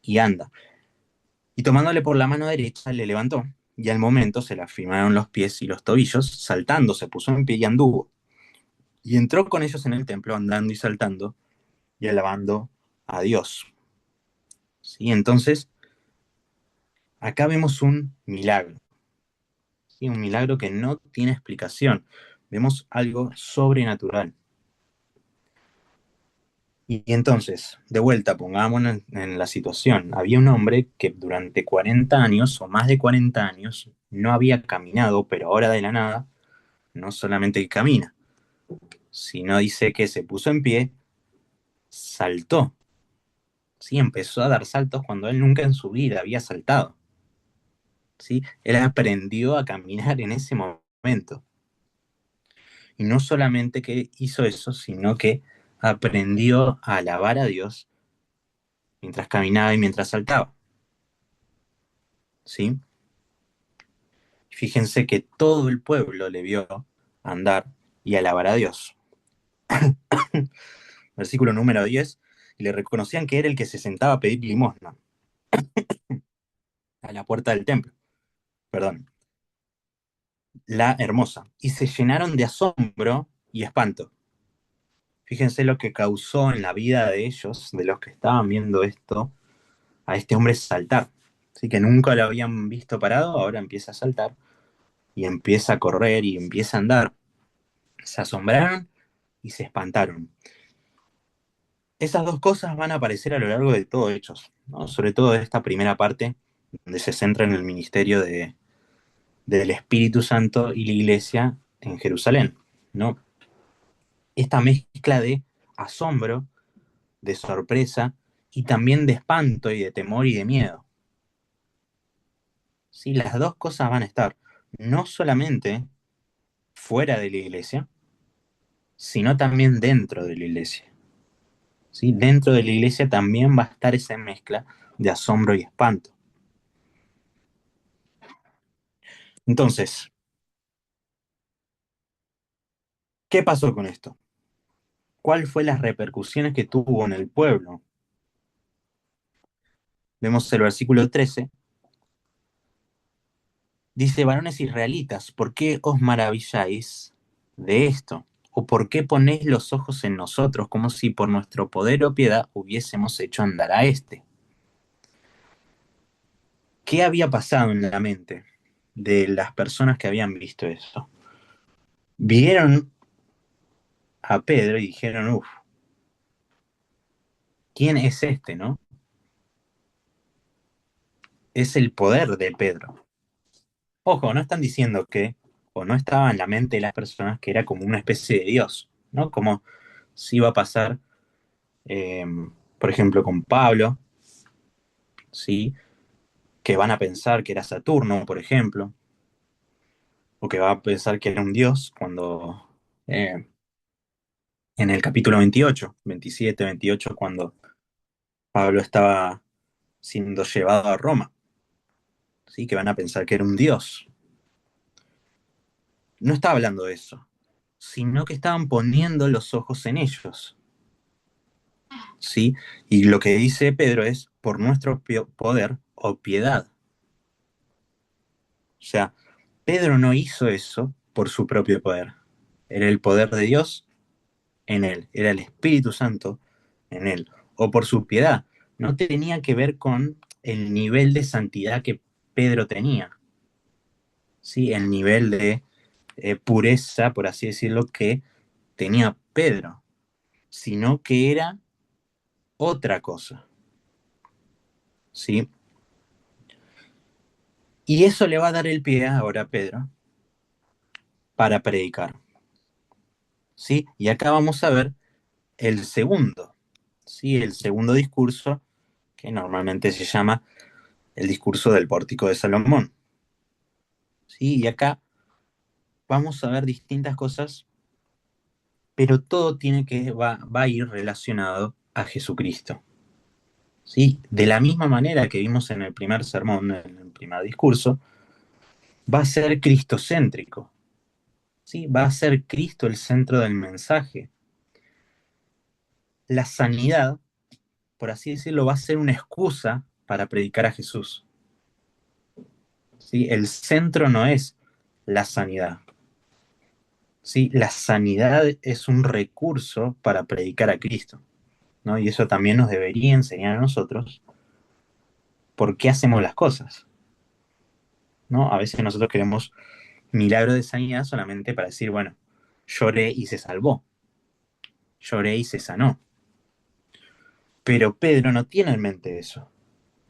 y anda. Y tomándole por la mano derecha, le levantó, y al momento se le afirmaron los pies y los tobillos, saltando, se puso en pie y anduvo. Y entró con ellos en el templo, andando y saltando, y alabando a Dios. ¿Sí? Entonces, acá vemos un milagro, ¿sí? Un milagro que no tiene explicación. Vemos algo sobrenatural. Y entonces, de vuelta, pongámonos en la situación. Había un hombre que durante 40 años o más de 40 años no había caminado, pero ahora de la nada, no solamente que camina, sino dice que se puso en pie, saltó. Sí, empezó a dar saltos cuando él nunca en su vida había saltado. ¿Sí? Él aprendió a caminar en ese momento. Y no solamente que hizo eso, sino que aprendió a alabar a Dios mientras caminaba y mientras saltaba. ¿Sí? Fíjense que todo el pueblo le vio andar y alabar a Dios. Versículo número 10. Y le reconocían que era el que se sentaba a pedir limosna a la puerta del templo. Perdón. La hermosa. Y se llenaron de asombro y espanto. Fíjense lo que causó en la vida de ellos, de los que estaban viendo esto, a este hombre saltar. Así que nunca lo habían visto parado, ahora empieza a saltar y empieza a correr y empieza a andar. Se asombraron y se espantaron. Esas dos cosas van a aparecer a lo largo de todo Hechos, ¿no? Sobre todo de esta primera parte, donde se centra en el ministerio del Espíritu Santo y la iglesia en Jerusalén, ¿no? Esta mezcla de asombro, de sorpresa y también de espanto y de temor y de miedo. ¿Sí? Las dos cosas van a estar no solamente fuera de la iglesia, sino también dentro de la iglesia. ¿Sí? Dentro de la iglesia también va a estar esa mezcla de asombro y espanto. Entonces, ¿qué pasó con esto? ¿Cuál fue las repercusiones que tuvo en el pueblo? Vemos el versículo 13. Dice, varones israelitas, ¿por qué os maravilláis de esto? ¿O por qué ponéis los ojos en nosotros como si por nuestro poder o piedad hubiésemos hecho andar a este? ¿Qué había pasado en la mente de las personas que habían visto eso? Vieron a Pedro y dijeron, uff, ¿quién es este, no? Es el poder de Pedro. Ojo, no están diciendo que, o no estaba en la mente de las personas que era como una especie de Dios, ¿no? Como si iba a pasar, eh, por ejemplo, con Pablo, ¿sí? Que van a pensar que era Saturno, por ejemplo, o que va a pensar que era un Dios cuando eh, en el capítulo 28, 27, 28, cuando Pablo estaba siendo llevado a Roma, ¿sí? Que van a pensar que era un Dios. No está hablando de eso, sino que estaban poniendo los ojos en ellos, ¿sí? Y lo que dice Pedro es por nuestro poder o piedad. O sea, Pedro no hizo eso por su propio poder. Era el poder de Dios en él, era el Espíritu Santo en él, o por su piedad. No tenía que ver con el nivel de santidad que Pedro tenía, ¿sí? El nivel de pureza, por así decirlo, que tenía Pedro, sino que era otra cosa, ¿sí? Y eso le va a dar el pie ahora a Pedro para predicar, ¿sí? Y acá vamos a ver el segundo, ¿sí? El segundo discurso, que normalmente se llama el discurso del Pórtico de Salomón, ¿sí? Y acá vamos a ver distintas cosas, pero todo va a ir relacionado a Jesucristo, ¿sí? De la misma manera que vimos en el primer sermón, en el primer discurso, va a ser cristocéntrico, ¿sí? Va a ser Cristo el centro del mensaje. La sanidad, por así decirlo, va a ser una excusa para predicar a Jesús, ¿sí? El centro no es la sanidad, ¿sí? La sanidad es un recurso para predicar a Cristo, ¿no? Y eso también nos debería enseñar a nosotros por qué hacemos las cosas, ¿no? A veces nosotros queremos milagro de sanidad solamente para decir, bueno, lloré y se salvó, lloré y se sanó. Pero Pedro no tiene en mente eso.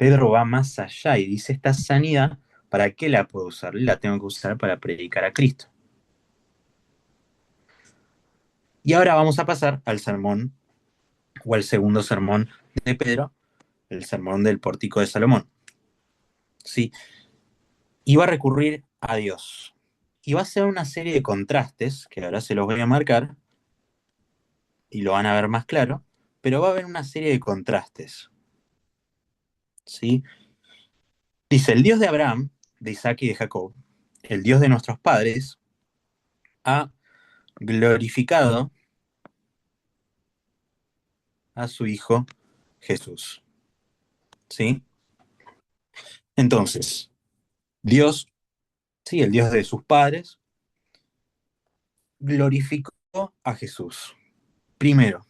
Pedro va más allá y dice, esta sanidad, ¿para qué la puedo usar? La tengo que usar para predicar a Cristo. Y ahora vamos a pasar al sermón, o al segundo sermón de Pedro, el sermón del Pórtico de Salomón. Sí, y va a recurrir a Dios. Y va a hacer una serie de contrastes, que ahora se los voy a marcar, y lo van a ver más claro, pero va a haber una serie de contrastes. ¿Sí? Dice, el Dios de Abraham, de Isaac y de Jacob, el Dios de nuestros padres, ha glorificado a su Hijo Jesús. ¿Sí? Entonces, Dios, sí, el Dios de sus padres, glorificó a Jesús. Primero,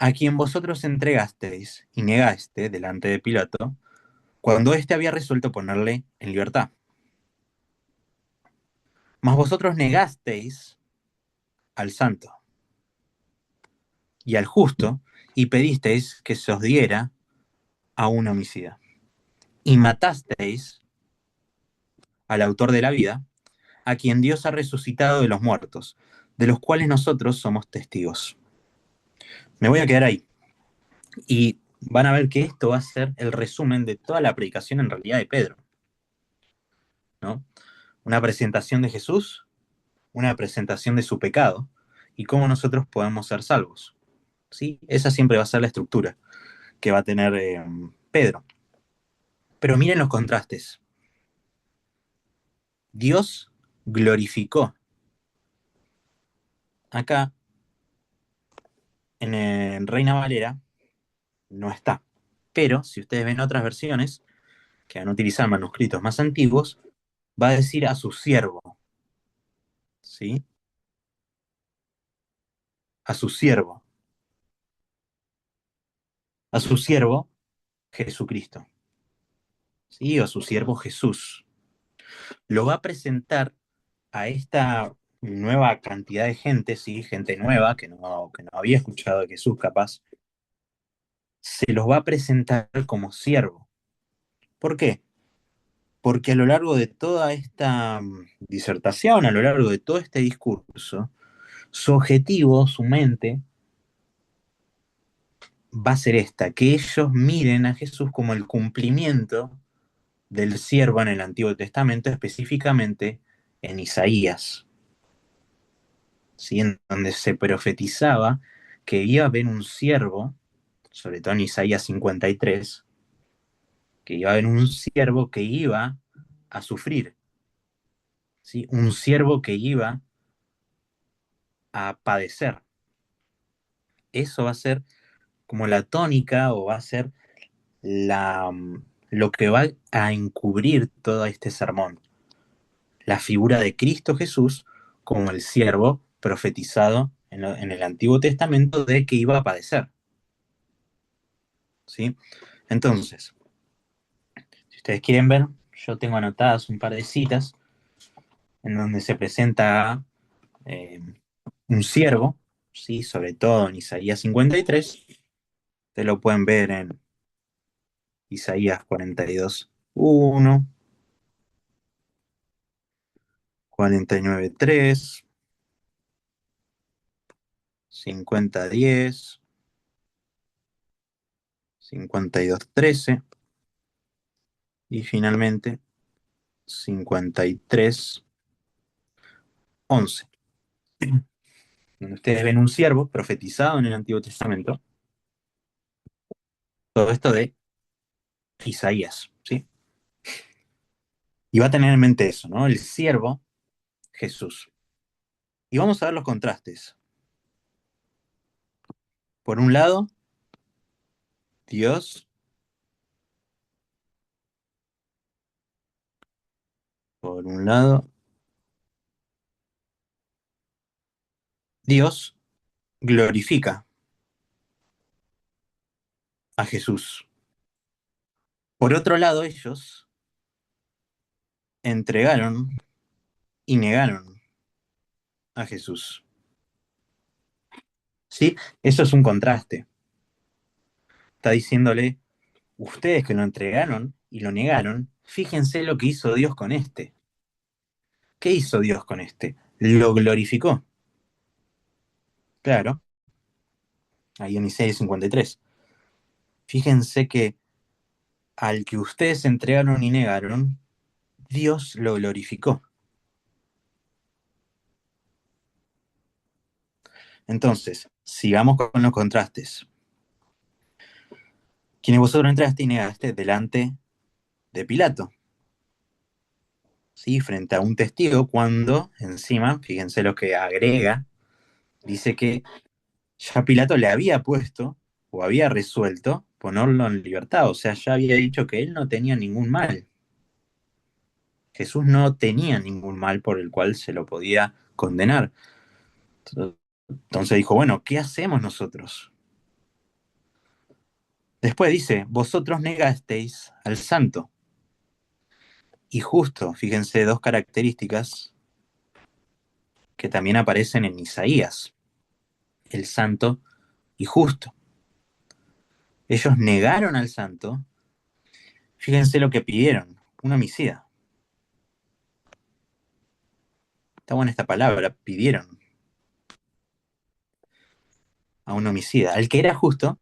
a quien vosotros entregasteis y negaste delante de Pilato, cuando éste había resuelto ponerle en libertad. Mas vosotros negasteis al santo y al justo, y pedisteis que se os diera a un homicida. Y matasteis al autor de la vida, a quien Dios ha resucitado de los muertos, de los cuales nosotros somos testigos. Me voy a quedar ahí. Y van a ver que esto va a ser el resumen de toda la predicación en realidad de Pedro, ¿no? Una presentación de Jesús, una presentación de su pecado y cómo nosotros podemos ser salvos. ¿Sí? Esa siempre va a ser la estructura que va a tener Pedro. Pero miren los contrastes. Dios glorificó. Acá, en Reina Valera, no está. Pero si ustedes ven otras versiones que van a utilizar manuscritos más antiguos, va a decir a su siervo, ¿sí? A su siervo. A su siervo Jesucristo, ¿sí? O a su siervo Jesús. Lo va a presentar a esta nueva cantidad de gente, ¿sí? Gente nueva que no había escuchado de Jesús capaz, se los va a presentar como siervo. ¿Por qué? Porque a lo largo de toda esta disertación, a lo largo de todo este discurso, su objetivo, su mente, va a ser esta, que ellos miren a Jesús como el cumplimiento del siervo en el Antiguo Testamento, específicamente en Isaías, ¿sí? En donde se profetizaba que iba a haber un siervo, sobre todo en Isaías 53, que iba a haber un siervo que iba a sufrir, ¿sí? Un siervo que iba a padecer. Eso va a ser como la tónica o va a ser la, lo que va a encubrir todo este sermón. La figura de Cristo Jesús como el siervo profetizado en el Antiguo Testamento de que iba a padecer. ¿Sí? Entonces, si ustedes quieren ver, yo tengo anotadas un par de citas en donde se presenta eh, un siervo, ¿sí? Sobre todo en Isaías 53. Ustedes lo pueden ver en Isaías 42, 1, 49, 3, 50, 10, 52, 13 y finalmente 53, 11. Donde ustedes ven un siervo profetizado en el Antiguo Testamento, todo esto de Isaías, ¿sí? Y va a tener en mente eso, ¿no? El siervo Jesús. Y vamos a ver los contrastes. Por un lado, Dios. Por un lado, Dios glorifica a Jesús. Por otro lado, ellos entregaron y negaron a Jesús. ¿Sí? Eso es un contraste. Está diciéndole, ustedes que lo entregaron y lo negaron, fíjense lo que hizo Dios con este. ¿Qué hizo Dios con este? Lo glorificó. Claro, ahí en Isaías 53. Fíjense que al que ustedes entregaron y negaron, Dios lo glorificó. Entonces, sigamos con los contrastes. Quienes vosotros entraste y negaste delante de Pilato, ¿sí? Frente a un testigo, cuando encima, fíjense lo que agrega, dice que ya Pilato le había puesto o había resuelto ponerlo en libertad, o sea, ya había dicho que él no tenía ningún mal. Jesús no tenía ningún mal por el cual se lo podía condenar. Entonces dijo, bueno, ¿qué hacemos nosotros? Después dice, vosotros negasteis al santo y justo, fíjense, dos características que también aparecen en Isaías, el santo y justo. Ellos negaron al santo. Fíjense lo que pidieron, un homicida. Está buena esta palabra, pidieron a un homicida. Al que era justo,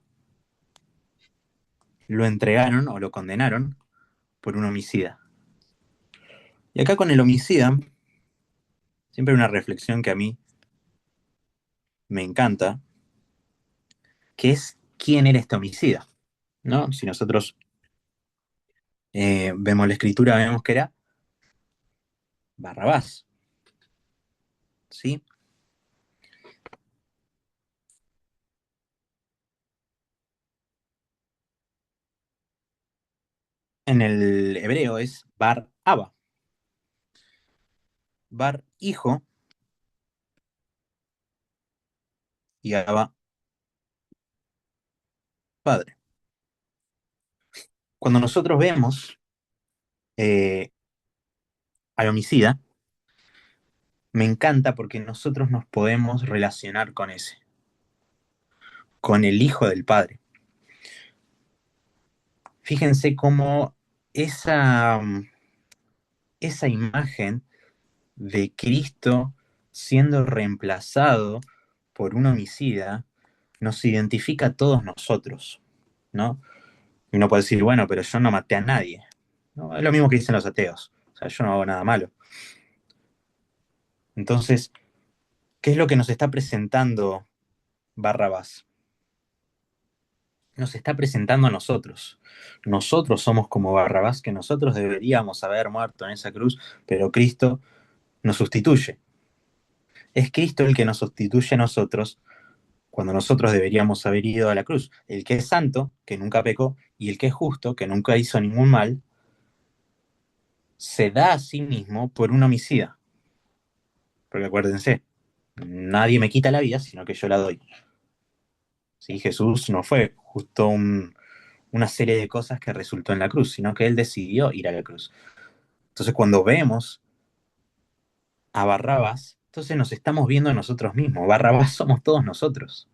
lo entregaron o lo condenaron por un homicida. Y acá con el homicida, siempre hay una reflexión que a mí me encanta, que es quién era este homicida, ¿no? Si nosotros vemos la escritura, vemos que era Barrabás, ¿sí? En el hebreo es Bar Abba, Bar hijo y Abba padre. Cuando nosotros vemos eh, al homicida, me encanta porque nosotros nos podemos relacionar con ese, con el hijo del padre. Fíjense cómo esa, esa imagen de Cristo siendo reemplazado por un homicida nos identifica a todos nosotros, ¿no? Y uno puede decir, bueno, pero yo no maté a nadie, ¿no? Es lo mismo que dicen los ateos, o sea, yo no hago nada malo. Entonces, ¿qué es lo que nos está presentando Barrabás? Nos está presentando a nosotros. Nosotros somos como Barrabás, que nosotros deberíamos haber muerto en esa cruz, pero Cristo nos sustituye. Es Cristo el que nos sustituye a nosotros cuando nosotros deberíamos haber ido a la cruz. El que es santo, que nunca pecó, y el que es justo, que nunca hizo ningún mal, se da a sí mismo por un homicida. Porque acuérdense, nadie me quita la vida, sino que yo la doy. ¿Sí? Jesús no fue justo una serie de cosas que resultó en la cruz, sino que él decidió ir a la cruz. Entonces, cuando vemos a Barrabás, entonces nos estamos viendo a nosotros mismos. Barrabás somos todos nosotros.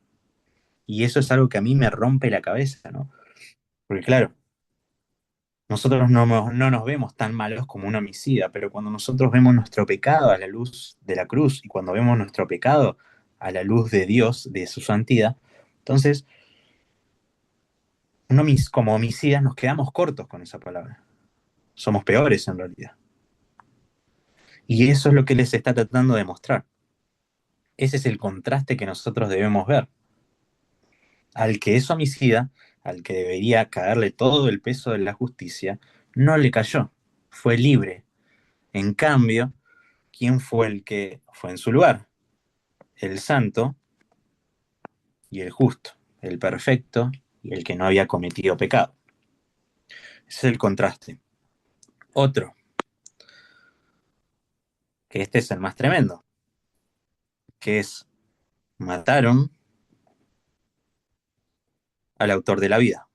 Y eso es algo que a mí me rompe la cabeza, ¿no? Porque claro, nosotros no nos vemos tan malos como un homicida, pero cuando nosotros vemos nuestro pecado a la luz de la cruz y cuando vemos nuestro pecado a la luz de Dios, de su santidad, entonces como homicidas nos quedamos cortos con esa palabra. Somos peores en realidad. Y eso es lo que les está tratando de mostrar. Ese es el contraste que nosotros debemos ver. Al que es homicida, al que debería caerle todo el peso de la justicia, no le cayó, fue libre. En cambio, ¿quién fue el que fue en su lugar? El santo y el justo, el perfecto y el que no había cometido pecado. Ese es el contraste. Otro, que este es el más tremendo, que es mataron al autor de la vida.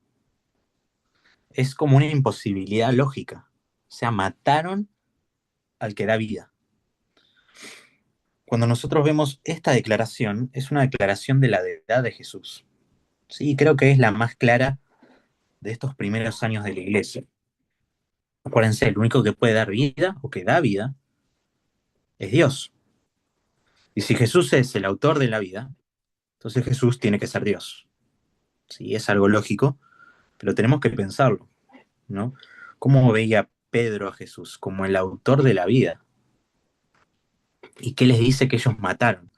Es como una imposibilidad lógica. O sea, mataron al que da vida. Cuando nosotros vemos esta declaración, es una declaración de la deidad de Jesús. Sí, creo que es la más clara de estos primeros años de la iglesia. Acuérdense, el único que puede dar vida o que da vida es Dios. Y si Jesús es el autor de la vida, entonces Jesús tiene que ser Dios. Sí, es algo lógico, pero tenemos que pensarlo, ¿no? ¿Cómo veía Pedro a Jesús? Como el autor de la vida. ¿Y qué les dice que ellos mataron?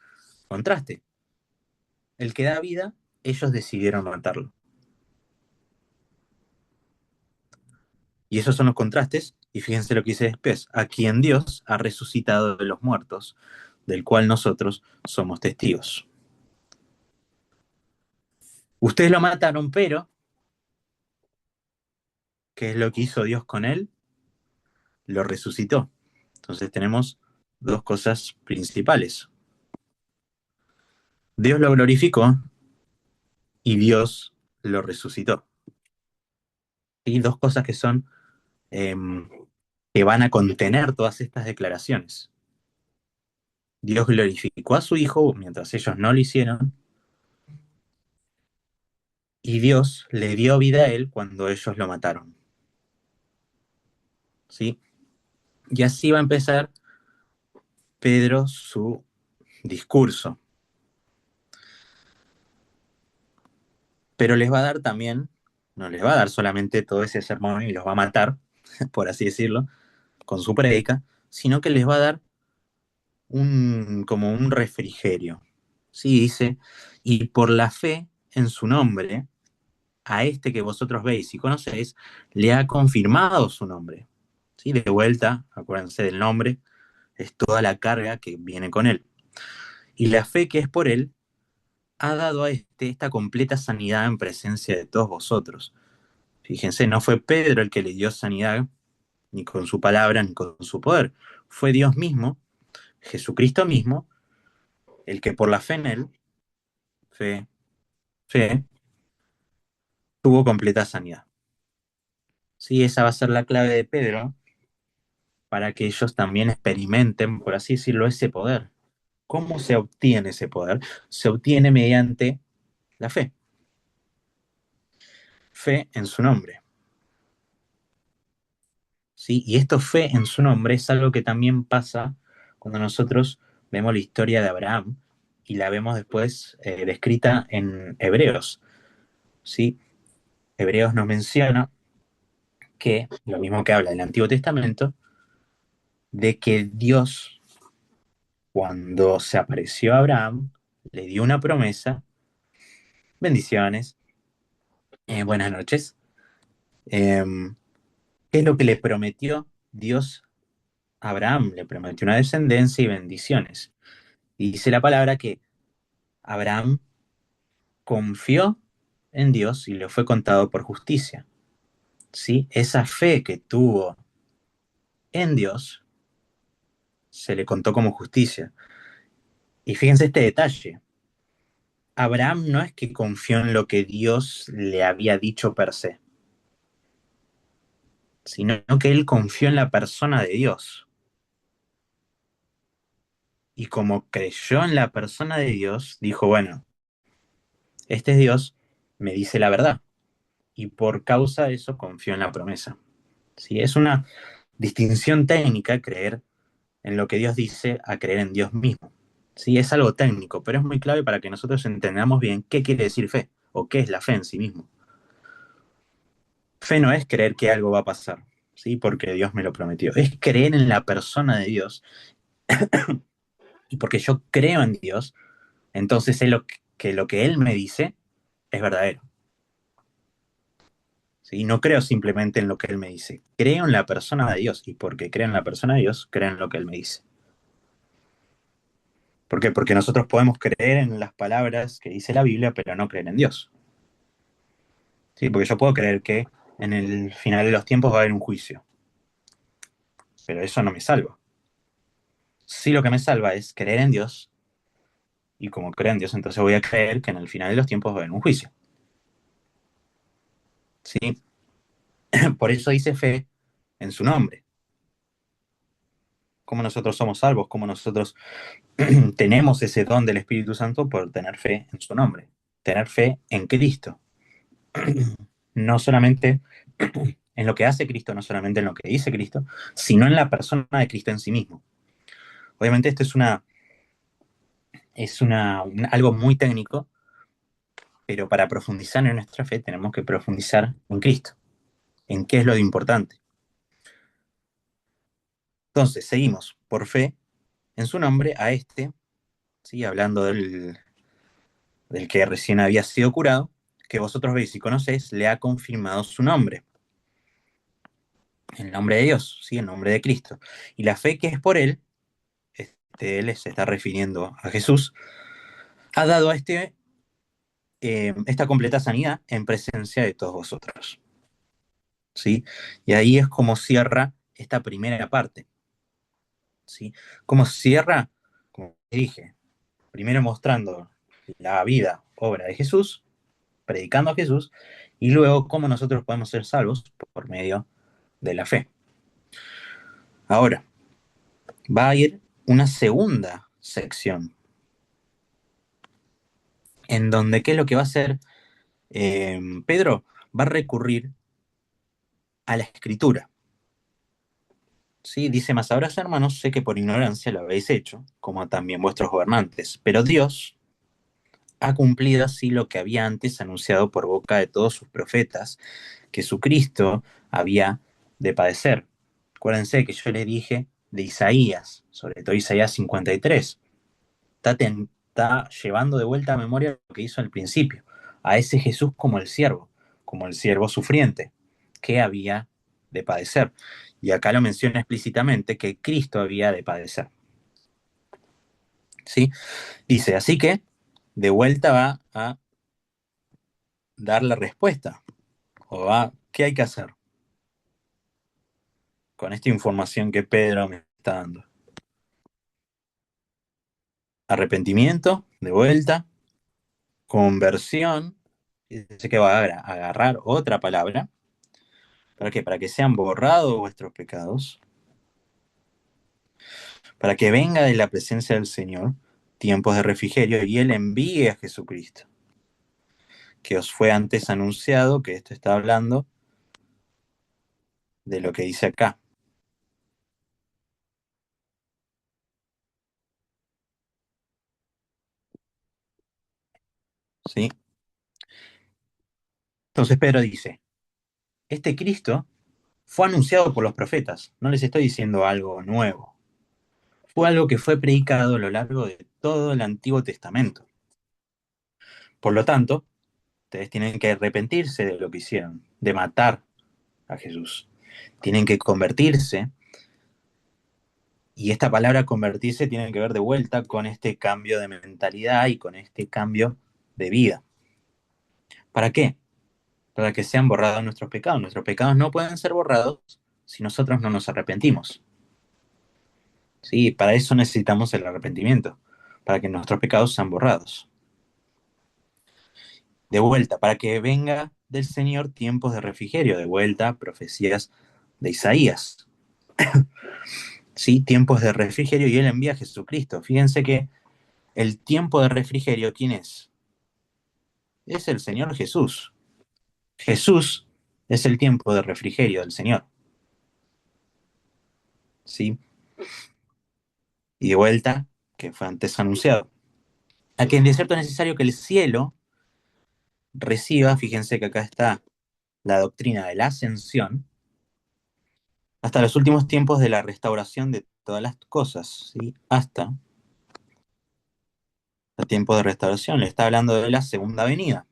Contraste. El que da vida, ellos decidieron matarlo. Y esos son los contrastes. Y fíjense lo que dice después. A quien Dios ha resucitado de los muertos, del cual nosotros somos testigos. Ustedes lo mataron, pero ¿qué es lo que hizo Dios con él? Lo resucitó. Entonces tenemos dos cosas principales. Dios lo glorificó y Dios lo resucitó. Y dos cosas que son eh, que van a contener todas estas declaraciones. Dios glorificó a su Hijo mientras ellos no lo hicieron y Dios le dio vida a él cuando ellos lo mataron. ¿Sí? Y así va a empezar Pedro su discurso. Pero les va a dar también, no les va a dar solamente todo ese sermón y los va a matar, por así decirlo, con su prédica, sino que les va a dar como un refrigerio. Sí, dice, y por la fe en su nombre, a este que vosotros veis y conocéis, le ha confirmado su nombre. ¿Sí? De vuelta, acuérdense del nombre, es toda la carga que viene con él. Y la fe que es por él ha dado a este esta completa sanidad en presencia de todos vosotros. Fíjense, no fue Pedro el que le dio sanidad, ni con su palabra, ni con su poder. Fue Dios mismo, Jesucristo mismo, el que por la fe en él, fe, fe, tuvo completa sanidad. Sí, esa va a ser la clave de Pedro para que ellos también experimenten, por así decirlo, ese poder. ¿Cómo se obtiene ese poder? Se obtiene mediante la fe. Fe en su nombre. ¿Sí? Y esto fe en su nombre es algo que también pasa cuando nosotros vemos la historia de Abraham y la vemos después descrita en Hebreos. ¿Sí? Hebreos nos menciona que, lo mismo que habla del Antiguo Testamento, de que Dios, cuando se apareció a Abraham, le dio una promesa, bendiciones, buenas noches. Eh, ¿Qué es lo que le prometió Dios a Abraham? Le prometió una descendencia y bendiciones. Y dice la palabra que Abraham confió en Dios y le fue contado por justicia. ¿Sí? Esa fe que tuvo en Dios se le contó como justicia. Y fíjense este detalle. Abraham no es que confió en lo que Dios le había dicho per se, sino que él confió en la persona de Dios. Y como creyó en la persona de Dios, dijo, bueno, este es Dios, me dice la verdad. Y por causa de eso confió en la promesa. ¿Sí? Es una distinción técnica creer en lo que Dios dice a creer en Dios mismo. Sí, es algo técnico, pero es muy clave para que nosotros entendamos bien qué quiere decir fe o qué es la fe en sí mismo. Fe no es creer que algo va a pasar, ¿sí? Porque Dios me lo prometió. Es creer en la persona de Dios. Y porque yo creo en Dios, entonces sé lo que Él me dice es verdadero. ¿Sí? No creo simplemente en lo que Él me dice. Creo en la persona de Dios. Y porque creo en la persona de Dios, creo en lo que Él me dice. ¿Por qué? Porque nosotros podemos creer en las palabras que dice la Biblia, pero no creer en Dios. ¿Sí? Porque yo puedo creer que en el final de los tiempos va a haber un juicio, pero eso no me salva. Sí, lo que me salva es creer en Dios, y como creo en Dios, entonces voy a creer que en el final de los tiempos va a haber un juicio. ¿Sí? Por eso dice fe en su nombre. Como nosotros somos salvos, como nosotros tenemos ese don del Espíritu Santo por tener fe en su nombre, tener fe en Cristo. No solamente en lo que hace Cristo, no solamente en lo que dice Cristo, sino en la persona de Cristo en sí mismo. Obviamente esto algo muy técnico, pero para profundizar en nuestra fe tenemos que profundizar en Cristo, en qué es lo importante. Entonces, seguimos por fe en su nombre a este, ¿sí? Hablando del que recién había sido curado, que vosotros veis y conocéis, le ha confirmado su nombre, el nombre de Dios, ¿sí? El nombre de Cristo. Y la fe que es por él, él se está refiriendo a Jesús, ha dado a esta completa sanidad en presencia de todos vosotros. ¿Sí? Y ahí es como cierra esta primera parte. ¿Sí? Como cierra, como dije, primero mostrando la vida, obra de Jesús, predicando a Jesús, y luego cómo nosotros podemos ser salvos por medio de la fe. Ahora, va a ir una segunda sección, en donde qué es lo que va a hacer Pedro va a recurrir a la escritura. ¿Sí? Dice más, ahora hermanos, sé que por ignorancia lo habéis hecho, como también vuestros gobernantes, pero Dios ha cumplido así lo que había antes anunciado por boca de todos sus profetas, que su Cristo había de padecer. Acuérdense que yo les dije de Isaías, sobre todo Isaías 53. Está llevando de vuelta a memoria lo que hizo al principio, a ese Jesús como el siervo sufriente, que había de padecer. Y acá lo menciona explícitamente que Cristo había de padecer. ¿Sí? Dice, así que de vuelta va a dar la respuesta, o va, ¿qué hay que hacer con esta información que Pedro me está dando? Arrepentimiento, de vuelta, conversión, dice que va a agarrar otra palabra. ¿Para qué? Para que sean borrados vuestros pecados, para que venga de la presencia del Señor tiempos de refrigerio y Él envíe a Jesucristo, que os fue antes anunciado, que esto está hablando de lo que dice acá. ¿Sí? Entonces Pedro dice, este Cristo fue anunciado por los profetas, no les estoy diciendo algo nuevo, fue algo que fue predicado a lo largo de todo el Antiguo Testamento. Por lo tanto, ustedes tienen que arrepentirse de lo que hicieron, de matar a Jesús. Tienen que convertirse. Y esta palabra convertirse tiene que ver de vuelta con este cambio de mentalidad y con este cambio de vida. ¿Para qué? Para que sean borrados nuestros pecados. Nuestros pecados no pueden ser borrados si nosotros no nos arrepentimos. ¿Sí? Para eso necesitamos el arrepentimiento, para que nuestros pecados sean borrados. De vuelta, para que venga del Señor tiempos de refrigerio. De vuelta, profecías de Isaías. ¿Sí? Tiempos de refrigerio y Él envía a Jesucristo. Fíjense que el tiempo de refrigerio, ¿quién es? Es el Señor Jesús. Jesús es el tiempo de refrigerio del Señor. ¿Sí? Y de vuelta, que fue antes anunciado. A quien de cierto es necesario que el cielo reciba, fíjense que acá está la doctrina de la ascensión, hasta los últimos tiempos de la restauración de todas las cosas, ¿sí? Hasta el tiempo de restauración. Le está hablando de la segunda venida,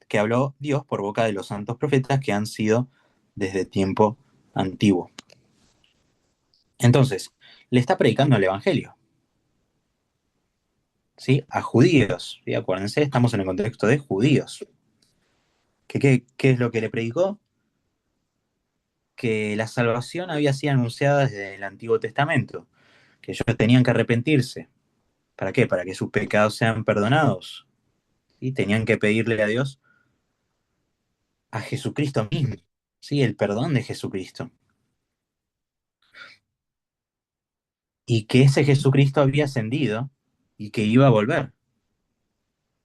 que habló Dios por boca de los santos profetas que han sido desde tiempo antiguo. Entonces, le está predicando el Evangelio. ¿Sí? A judíos. ¿Sí? Acuérdense, estamos en el contexto de judíos. ¿Qué es lo que le predicó? Que la salvación había sido anunciada desde el Antiguo Testamento, que ellos tenían que arrepentirse. ¿Para qué? Para que sus pecados sean perdonados. ¿Sí? Tenían que pedirle a Dios, a Jesucristo mismo, ¿sí? El perdón de Jesucristo. Y que ese Jesucristo había ascendido y que iba a volver.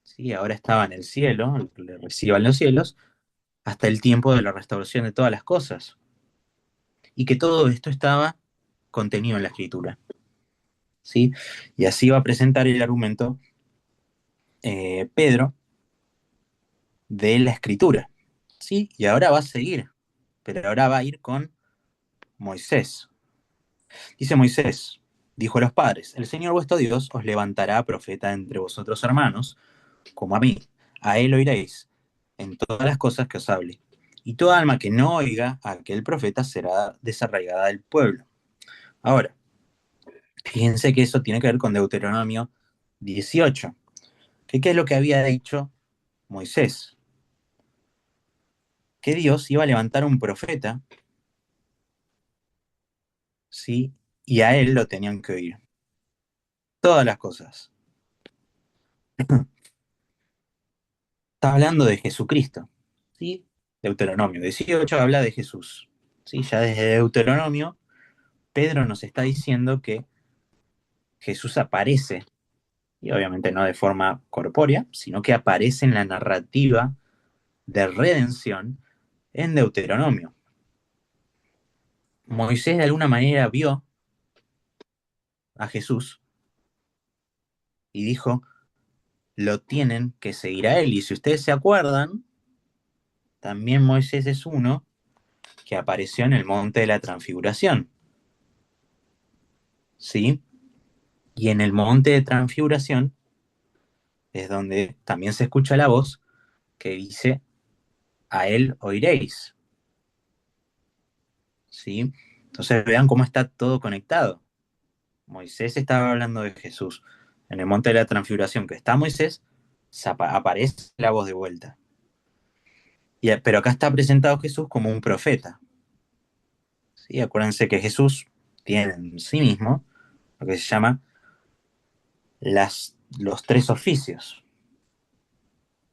¿Sí? Ahora estaba en el cielo, le reciba en los cielos, hasta el tiempo de la restauración de todas las cosas. Y que todo esto estaba contenido en la escritura. ¿Sí? Y así va a presentar el argumento Pedro de la escritura. ¿Sí? Y ahora va a seguir, pero ahora va a ir con Moisés. Dice Moisés, dijo a los padres, el Señor vuestro Dios os levantará profeta entre vosotros hermanos, como a mí. A él oiréis en todas las cosas que os hable. Y toda alma que no oiga a aquel profeta será desarraigada del pueblo. Ahora, fíjense que eso tiene que ver con Deuteronomio 18. ¿Qué es lo que había dicho Moisés? Que Dios iba a levantar un profeta, ¿sí? Y a él lo tenían que oír. Todas las cosas. Está hablando de Jesucristo, ¿sí? Deuteronomio 18 habla de Jesús. ¿Sí? Ya desde Deuteronomio, Pedro nos está diciendo que Jesús aparece, y obviamente no de forma corpórea, sino que aparece en la narrativa de redención en Deuteronomio. Moisés de alguna manera vio a Jesús y dijo, lo tienen que seguir a él. Y si ustedes se acuerdan, también Moisés es uno que apareció en el monte de la transfiguración, ¿sí? Y en el monte de transfiguración es donde también se escucha la voz que dice, a él oiréis, ¿sí? Entonces vean cómo está todo conectado. Moisés estaba hablando de Jesús. En el monte de la transfiguración que está Moisés, aparece la voz de vuelta. Pero acá está presentado Jesús como un profeta. ¿Sí? Acuérdense que Jesús tiene en sí mismo lo que se llama los tres oficios.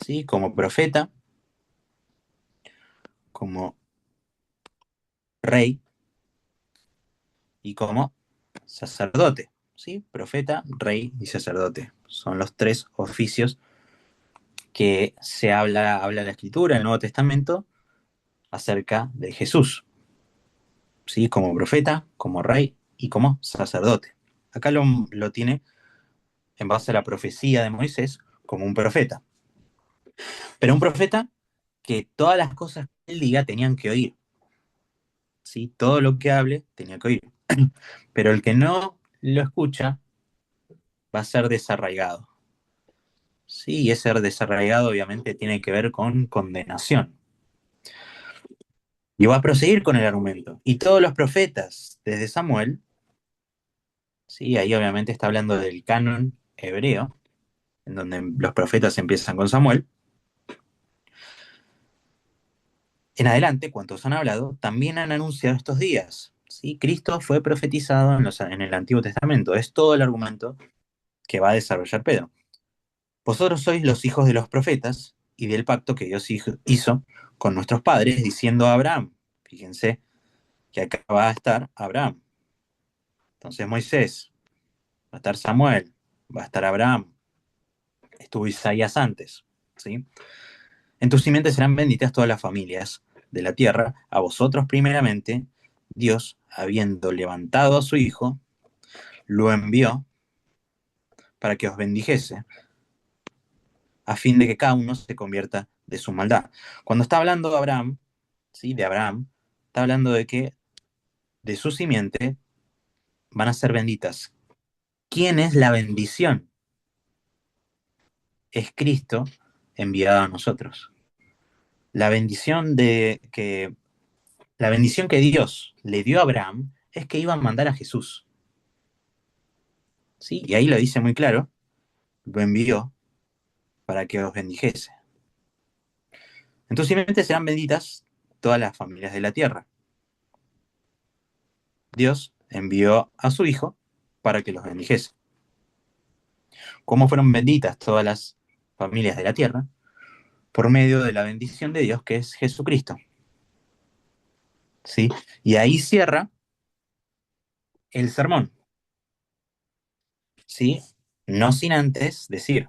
¿Sí? Como profeta, como rey y como sacerdote. ¿Sí? Profeta, rey y sacerdote. Son los tres oficios que habla la Escritura, el Nuevo Testamento, acerca de Jesús. ¿Sí? Como profeta, como rey y como sacerdote. Acá lo tiene en base a la profecía de Moisés como un profeta. Pero un profeta que todas las cosas que él diga tenían que oír. ¿Sí? Todo lo que hable tenía que oír. Pero el que no lo escucha va a ser desarraigado. Sí, y ese desarraigado obviamente tiene que ver con condenación. Y va a proseguir con el argumento. Y todos los profetas, desde Samuel, sí, ahí obviamente está hablando del canon hebreo, en donde los profetas empiezan con Samuel, en adelante, cuantos han hablado, también han anunciado estos días. ¿Sí? Cristo fue profetizado en el Antiguo Testamento. Es todo el argumento que va a desarrollar Pedro. Vosotros sois los hijos de los profetas y del pacto que Dios hizo con nuestros padres, diciendo a Abraham. Fíjense que acá va a estar Abraham. Entonces Moisés, va a estar Samuel, va a estar Abraham, estuvo Isaías antes. ¿Sí? En tus simientes serán benditas todas las familias de la tierra. A vosotros primeramente, Dios, habiendo levantado a su Hijo, lo envió para que os bendijese, a fin de que cada uno se convierta de su maldad. Cuando está hablando de Abraham, ¿sí? De Abraham, está hablando de que de su simiente van a ser benditas. ¿Quién es la bendición? Es Cristo enviado a nosotros. La bendición la bendición que Dios le dio a Abraham es que iba a mandar a Jesús. ¿Sí? Y ahí lo dice muy claro, lo envió para que os bendijese. En tu simiente serán benditas todas las familias de la tierra. Dios envió a su Hijo para que los bendijese. ¿Cómo fueron benditas todas las familias de la tierra? Por medio de la bendición de Dios que es Jesucristo. ¿Sí? Y ahí cierra el sermón. ¿Sí? No sin antes decir,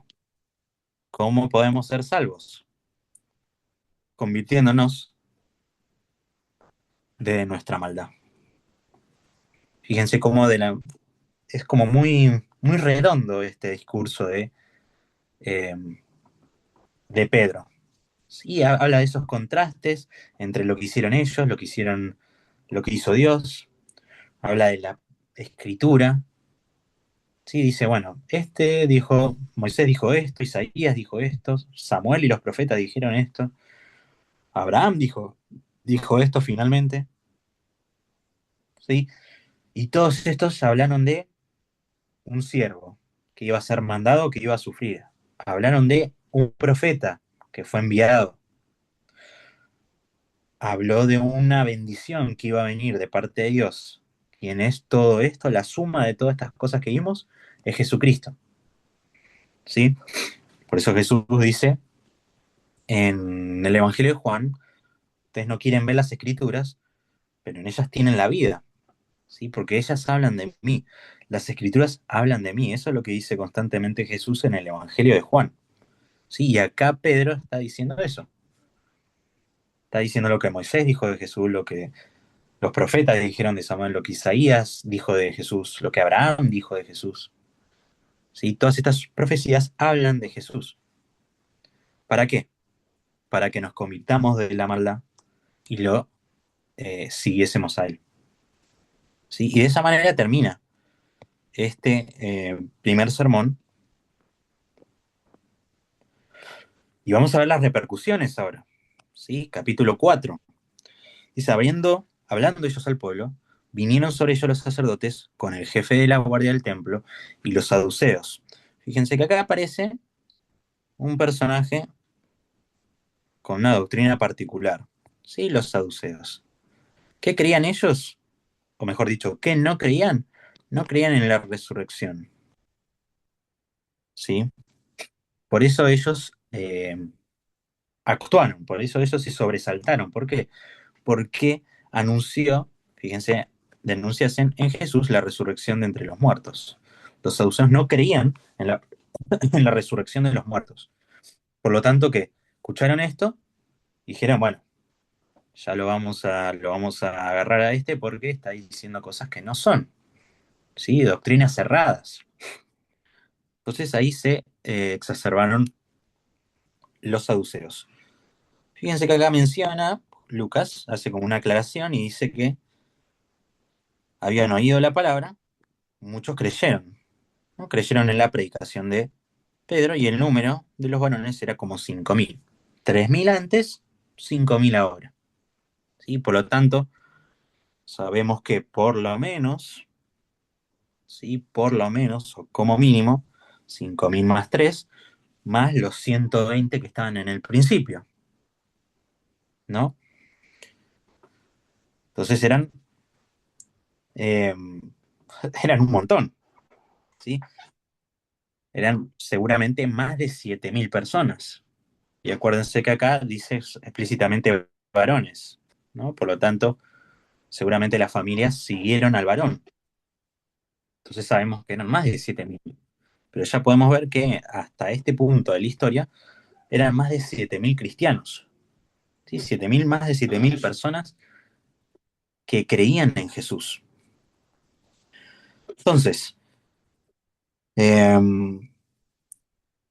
¿cómo podemos ser salvos? Convirtiéndonos de nuestra maldad. Fíjense cómo es como muy redondo este discurso eh, de Pedro. Sí, habla de esos contrastes entre lo que hicieron ellos, lo que hizo Dios, habla de la escritura. Sí, dice, bueno, Moisés dijo esto, Isaías dijo esto, Samuel y los profetas dijeron esto, Abraham dijo esto finalmente, ¿sí? Y todos estos hablaron de un siervo que iba a ser mandado, que iba a sufrir. Hablaron de un profeta que fue enviado. Habló de una bendición que iba a venir de parte de Dios. Quien es todo esto, la suma de todas estas cosas que vimos, es Jesucristo. ¿Sí? Por eso Jesús dice en el Evangelio de Juan, ustedes no quieren ver las escrituras, pero en ellas tienen la vida. ¿Sí? Porque ellas hablan de mí. las escrituras hablan de mí. Eso es lo que dice constantemente Jesús en el Evangelio de Juan. Sí, y acá Pedro está diciendo eso. Está diciendo lo que Moisés dijo de Jesús, lo que los profetas dijeron de Samuel, lo que Isaías dijo de Jesús, lo que Abraham dijo de Jesús. ¿Sí? Todas estas profecías hablan de Jesús. ¿Para qué? Para que nos convirtamos de la maldad y lo siguiésemos a Él. ¿Sí? Y de esa manera termina este primer sermón. Y vamos a ver las repercusiones ahora. ¿Sí? Capítulo 4. Dice, hablando ellos al pueblo, vinieron sobre ellos los sacerdotes con el jefe de la guardia del templo y los saduceos. Fíjense que acá aparece un personaje con una doctrina particular. ¿Sí? Los saduceos. ¿Qué creían ellos? O mejor dicho, ¿qué no creían? No creían en la resurrección. ¿Sí? Por eso ellos actuaron, por eso ellos se sobresaltaron. ¿Por qué? Porque anunció, fíjense, denunciasen en Jesús la resurrección de entre los muertos. Los saduceos no creían en la, en la resurrección de los muertos. Por lo tanto, que escucharon esto y dijeron, bueno, ya lo vamos a agarrar a este porque está diciendo cosas que no son, ¿sí? Doctrinas cerradas. Entonces ahí se exacerbaron los saduceos. Fíjense que acá menciona, Lucas hace como una aclaración y dice que habían oído la palabra, muchos creyeron, ¿no? Creyeron en la predicación de Pedro y el número de los varones era como 5.000. 3.000 antes, 5.000 ahora. ¿Sí? Por lo tanto, sabemos que por lo menos, ¿sí? Por lo menos, o como mínimo, 5.000 más 3 más los 120 que estaban en el principio, ¿no? Entonces eh, eran un montón, ¿sí? Eran seguramente más de 7.000 personas. Y acuérdense que acá dice explícitamente varones, ¿no? Por lo tanto, seguramente las familias siguieron al varón. Entonces sabemos que eran más de 7.000. Pero ya podemos ver que hasta este punto de la historia eran más de 7.000 cristianos. ¿Sí? 7.000, más de 7.000 personas que creían en Jesús. Entonces, eh,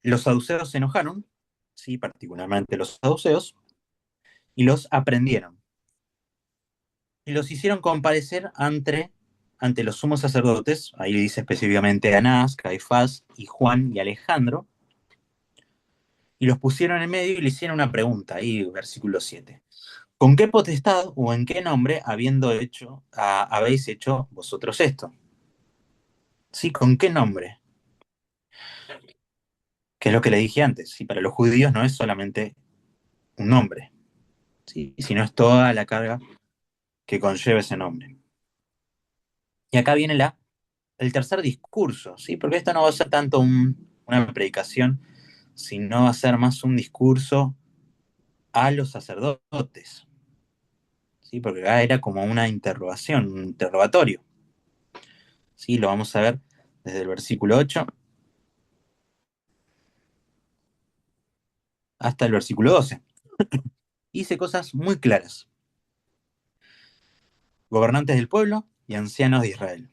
los saduceos se enojaron, ¿sí? Particularmente los saduceos, y los aprendieron. Y los hicieron comparecer ante los sumos sacerdotes, ahí dice específicamente Anás, Caifás y Juan y Alejandro, y los pusieron en medio y le hicieron una pregunta, ahí versículo 7. ¿Con qué potestad o en qué nombre habéis hecho vosotros esto? ¿Sí? ¿Con qué nombre? Que es lo que le dije antes. ¿Sí? Para los judíos no es solamente un nombre, ¿sí? Sino es toda la carga que conlleva ese nombre. Y acá viene el tercer discurso, ¿sí? Porque esto no va a ser tanto una predicación, sino va a ser más un discurso a los sacerdotes, ¿sí? Porque acá era como una interrogación, un interrogatorio, ¿sí? Lo vamos a ver desde el versículo 8 hasta el versículo 12. Hice cosas muy claras. Gobernantes del pueblo y ancianos de Israel.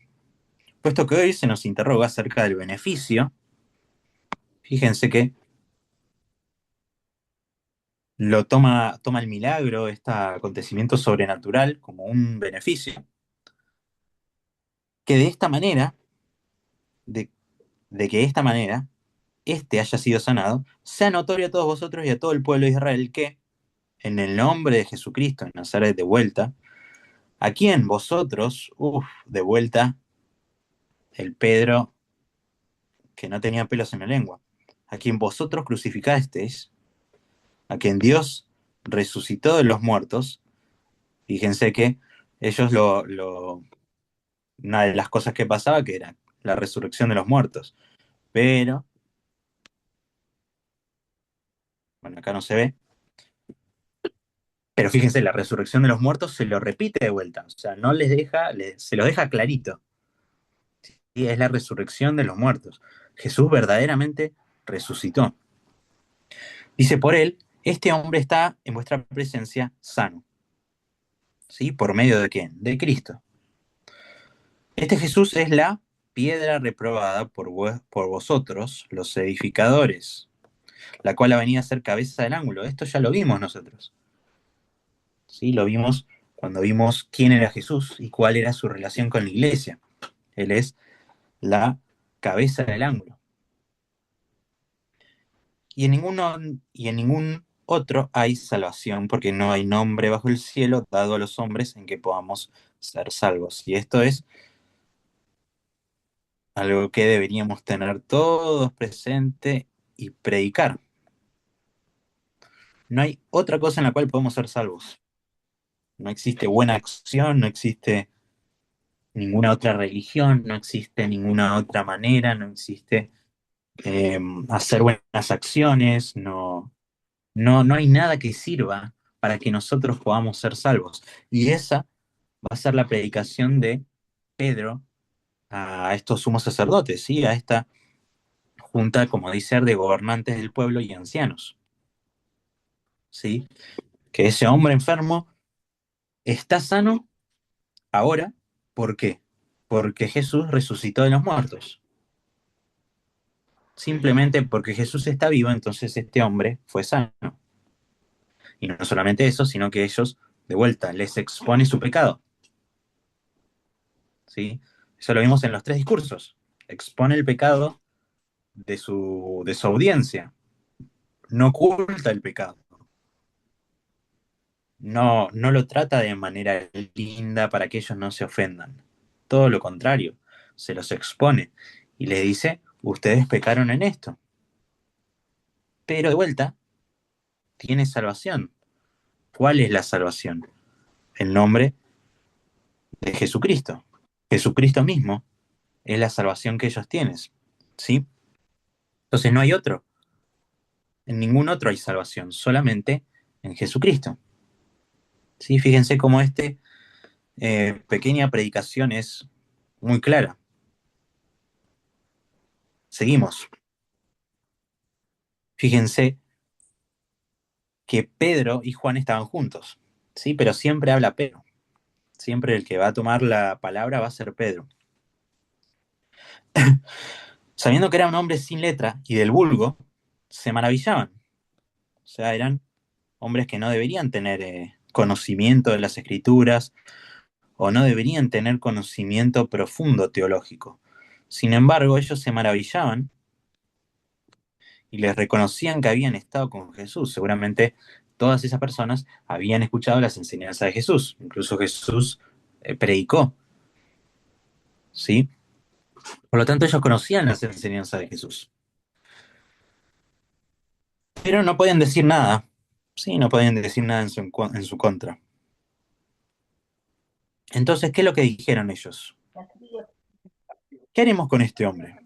Puesto que hoy se nos interroga acerca del beneficio, fíjense que toma el milagro, este acontecimiento sobrenatural, como un beneficio, que de esta manera, de, de que de esta manera, este haya sido sanado, sea notorio a todos vosotros y a todo el pueblo de Israel que, en el nombre de Jesucristo en Nazaret de vuelta, a quien vosotros, de vuelta, el Pedro que no tenía pelos en la lengua, a quien vosotros crucificasteis, a quien Dios resucitó de los muertos. Fíjense que ellos una de las cosas que pasaba que era la resurrección de los muertos. Pero, bueno, acá no se ve, pero fíjense, la resurrección de los muertos se lo repite de vuelta, o sea, no les deja, se lo deja clarito. Y es la resurrección de los muertos. Jesús verdaderamente resucitó. Dice por él, este hombre está en vuestra presencia sano. ¿Sí? ¿Por medio de quién? De Cristo. Este Jesús es la piedra reprobada por vosotros, los edificadores, la cual ha venido a ser cabeza del ángulo. Esto ya lo vimos nosotros. ¿Sí? Lo vimos cuando vimos quién era Jesús y cuál era su relación con la iglesia. Él es la cabeza del ángulo. Y en ningún otro hay salvación, porque no hay nombre bajo el cielo dado a los hombres en que podamos ser salvos. Y esto es algo que deberíamos tener todos presente y predicar. No hay otra cosa en la cual podemos ser salvos. No existe buena acción, no existe ninguna otra religión, no existe ninguna otra manera, no existe hacer buenas acciones, no hay nada que sirva para que nosotros podamos ser salvos. Y esa va a ser la predicación de Pedro a estos sumos sacerdotes, ¿sí? A esta junta, como dice, de gobernantes del pueblo y ancianos, ¿sí? Que ese hombre enfermo está sano ahora, ¿por qué? Porque Jesús resucitó de los muertos. Simplemente porque Jesús está vivo, entonces este hombre fue sano. Y no solamente eso, sino que ellos, de vuelta, les expone su pecado. ¿Sí? Eso lo vimos en los tres discursos. Expone el pecado de su audiencia. No oculta el pecado. No lo trata de manera linda para que ellos no se ofendan. Todo lo contrario, se los expone y les dice, ustedes pecaron en esto. Pero de vuelta, tiene salvación. ¿Cuál es la salvación? El nombre de Jesucristo. Jesucristo mismo es la salvación que ellos tienen. ¿Sí? Entonces no hay otro. En ningún otro hay salvación, solamente en Jesucristo. ¿Sí? Fíjense cómo pequeña predicación es muy clara. Seguimos. Fíjense que Pedro y Juan estaban juntos, ¿sí? Pero siempre habla Pedro. Siempre el que va a tomar la palabra va a ser Pedro. Sabiendo que era un hombre sin letra y del vulgo, se maravillaban. O sea, eran hombres que no deberían tener conocimiento de las escrituras o no deberían tener conocimiento profundo teológico. Sin embargo, ellos se maravillaban y les reconocían que habían estado con Jesús. Seguramente todas esas personas habían escuchado las enseñanzas de Jesús. Incluso Jesús predicó, ¿sí? Por lo tanto, ellos conocían las enseñanzas de Jesús. Pero no podían decir nada, ¿sí? No podían decir nada en su contra. Entonces, ¿qué es lo que dijeron ellos? ¿Qué haremos con este hombre?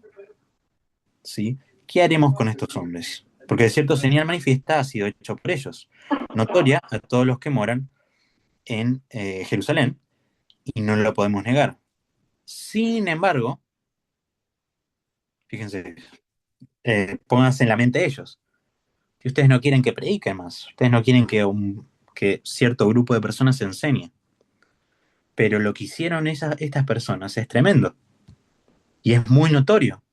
¿Sí? ¿Qué haremos con estos hombres? Porque de cierto señal manifiesta ha sido hecho por ellos, notoria a todos los que moran en Jerusalén, y no lo podemos negar. Sin embargo, fíjense, pónganse en la mente de ellos. Si ustedes no quieren que predique más, ustedes no quieren que cierto grupo de personas se enseñe. Pero lo que hicieron estas personas es tremendo. Y es muy notorio.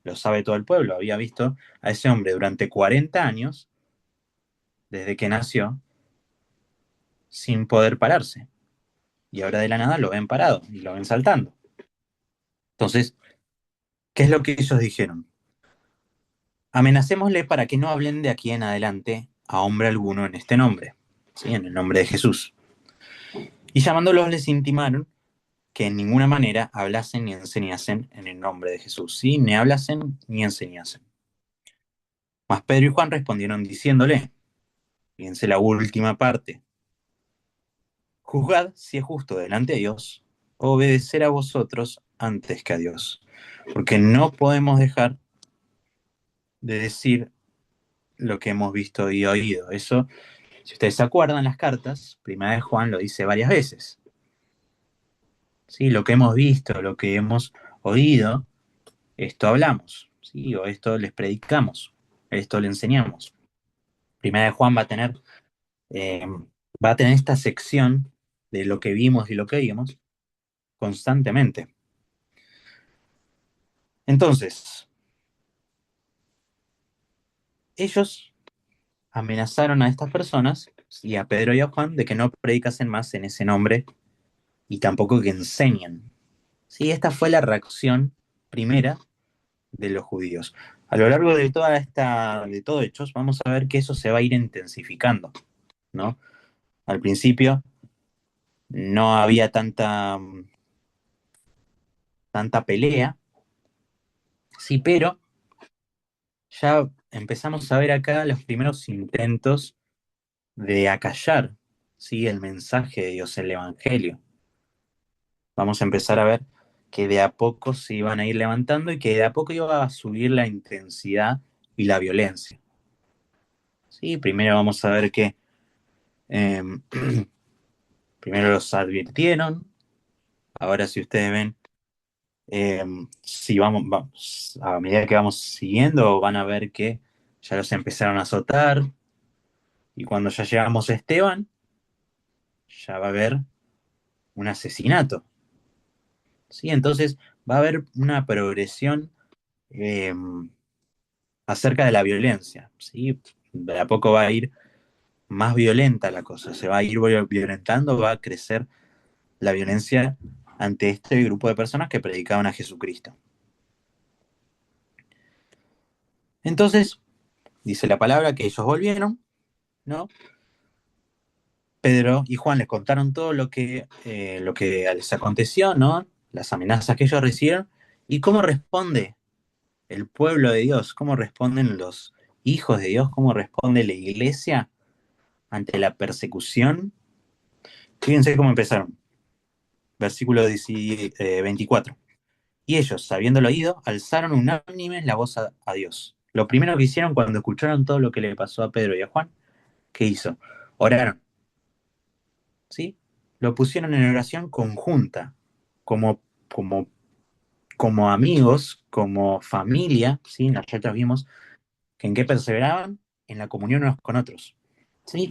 Lo sabe todo el pueblo. Había visto a ese hombre durante 40 años, desde que nació, sin poder pararse. Y ahora de la nada lo ven parado y lo ven saltando. Entonces, ¿qué es lo que ellos dijeron? Amenacémosle para que no hablen de aquí en adelante a hombre alguno en este nombre, ¿sí? En el nombre de Jesús. Y llamándolos les intimaron que en ninguna manera hablasen ni enseñasen en el nombre de Jesús, ¿sí? Ni hablasen ni enseñasen. Mas Pedro y Juan respondieron diciéndole, fíjense la última parte, juzgad si es justo delante de Dios obedecer a vosotros antes que a Dios, porque no podemos dejar de decir lo que hemos visto y oído. Eso, si ustedes se acuerdan, las cartas, Primera de Juan lo dice varias veces. ¿Sí? Lo que hemos visto, lo que hemos oído, esto hablamos, ¿sí? O esto les predicamos, esto le enseñamos. Primera de Juan eh, va a tener esta sección de lo que vimos y lo que vimos constantemente. Entonces, ellos amenazaron a estas personas y a Pedro y a Juan de que no predicasen más en ese nombre y tampoco que enseñen. Sí, esta fue la reacción primera de los judíos. A lo largo de todo Hechos, vamos a ver que eso se va a ir intensificando, ¿no? Al principio no había tanta pelea, sí, pero ya empezamos a ver acá los primeros intentos de acallar, ¿sí? El mensaje de Dios, el Evangelio. Vamos a empezar a ver que de a poco se iban a ir levantando y que de a poco iba a subir la intensidad y la violencia. Sí, primero vamos a ver que eh, primero los advirtieron. Ahora si ustedes ven, eh, si vamos, a medida que vamos siguiendo, van a ver que ya los empezaron a azotar. Y cuando ya llegamos a Esteban, ya va a haber un asesinato. ¿Sí? Entonces va a haber una progresión eh, acerca de la violencia. ¿Sí? De a poco va a ir más violenta la cosa, se va a ir violentando, va a crecer la violencia ante este grupo de personas que predicaban a Jesucristo. Entonces, dice la palabra que ellos volvieron, ¿no? Pedro y Juan les contaron todo lo que les aconteció, ¿no? Las amenazas que ellos recibieron y cómo responde el pueblo de Dios, cómo responden los hijos de Dios, cómo responde la iglesia ante la persecución. Fíjense cómo empezaron. Versículo 24. Y ellos, habiéndolo oído, alzaron unánimes la voz a Dios. Lo primero que hicieron cuando escucharon todo lo que le pasó a Pedro y a Juan, ¿qué hizo? Oraron, ¿sí? Lo pusieron en oración conjunta, como, como, como amigos, como familia, ¿sí? Nosotros vimos que en qué perseveraban, en la comunión unos con otros, ¿sí?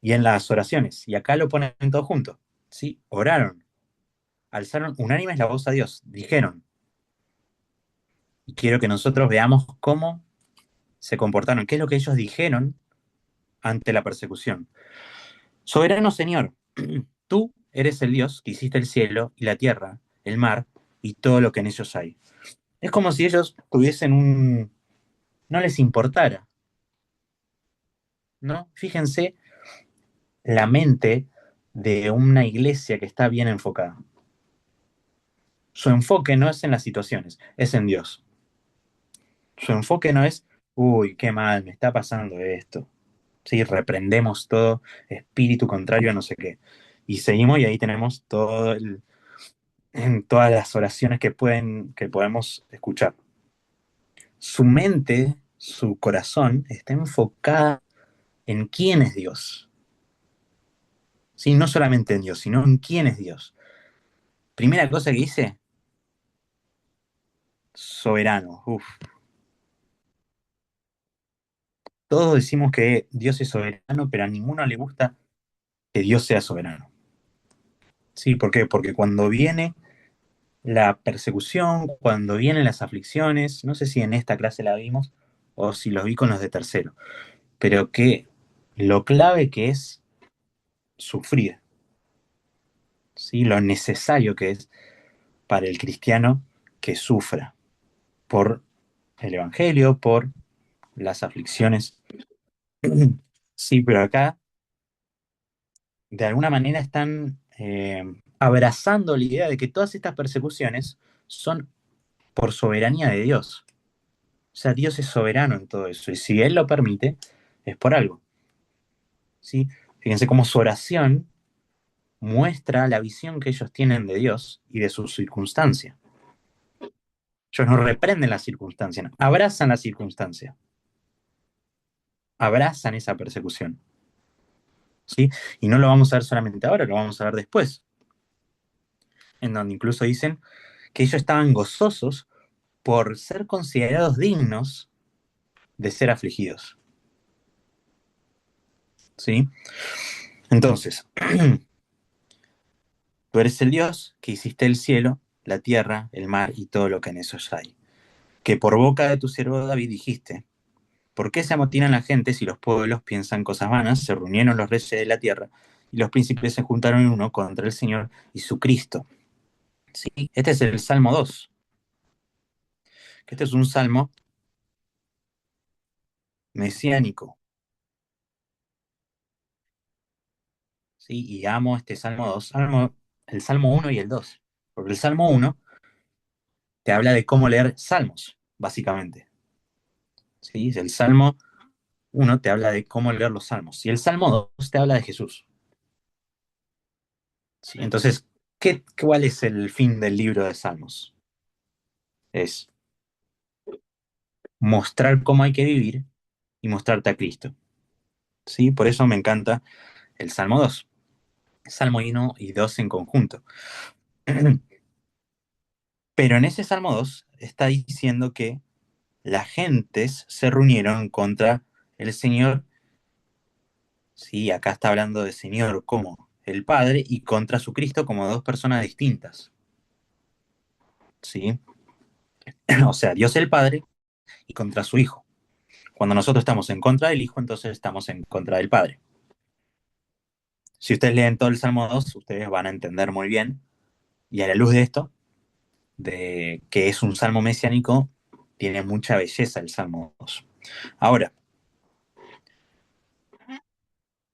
Y en las oraciones, y acá lo ponen todos juntos, ¿sí? Oraron, alzaron unánimes la voz a Dios, dijeron, y quiero que nosotros veamos cómo se comportaron, qué es lo que ellos dijeron ante la persecución. Soberano Señor, tú eres el Dios que hiciste el cielo y la tierra, el mar y todo lo que en ellos hay. Es como si ellos tuviesen no les importara, ¿no? Fíjense la mente de una iglesia que está bien enfocada. Su enfoque no es en las situaciones, es en Dios. Su enfoque no es, uy, qué mal, me está pasando esto. Sí, reprendemos todo espíritu contrario a no sé qué. Y seguimos y ahí tenemos en todas las oraciones que podemos escuchar. Su mente, su corazón está enfocada en quién es Dios. ¿Sí? No solamente en Dios, sino en quién es Dios. Primera cosa que dice, soberano. Uf. Todos decimos que Dios es soberano, pero a ninguno le gusta que Dios sea soberano. ¿Sí? ¿Por qué? Porque cuando viene la persecución, cuando vienen las aflicciones, no sé si en esta clase la vimos o si los vi con los de tercero, pero que lo clave que es sufrir, ¿sí? Lo necesario que es para el cristiano que sufra por el Evangelio, por las aflicciones. Sí, pero acá de alguna manera están abrazando la idea de que todas estas persecuciones son por soberanía de Dios. O sea, Dios es soberano en todo eso. Y si Él lo permite, es por algo. ¿Sí? Fíjense cómo su oración muestra la visión que ellos tienen de Dios y de su circunstancia. Ellos no reprenden la circunstancia, no, abrazan la circunstancia, abrazan esa persecución. ¿Sí? Y no lo vamos a ver solamente ahora, lo vamos a ver después, en donde incluso dicen que ellos estaban gozosos por ser considerados dignos de ser afligidos. ¿Sí? Entonces, tú eres el Dios que hiciste el cielo, la tierra, el mar y todo lo que en esos hay. Que por boca de tu siervo David dijiste, ¿por qué se amotinan la gente si los pueblos piensan cosas vanas? Se reunieron los reyes de la tierra y los príncipes se juntaron en uno contra el Señor y su Cristo. ¿Sí? Este es el Salmo 2, que este es un salmo mesiánico. ¿Sí? Y amo este Salmo 2, el Salmo 1 y el 2, porque el Salmo 1 te habla de cómo leer salmos, básicamente. ¿Sí? El Salmo 1 te habla de cómo leer los salmos y el Salmo 2 te habla de Jesús. ¿Sí? Entonces, ¿cuál es el fin del libro de Salmos? Es mostrar cómo hay que vivir y mostrarte a Cristo. ¿Sí? Por eso me encanta el Salmo 2. Salmo 1 y 2 en conjunto. Pero en ese Salmo 2 está diciendo que las gentes se reunieron contra el Señor. Sí, acá está hablando de Señor como el Padre y contra su Cristo como dos personas distintas. ¿Sí? O sea, Dios el Padre y contra su Hijo. Cuando nosotros estamos en contra del Hijo, entonces estamos en contra del Padre. Si ustedes leen todo el Salmo 2, ustedes van a entender muy bien. Y a la luz de esto, de que es un salmo mesiánico, tiene mucha belleza el Salmo 2. Ahora,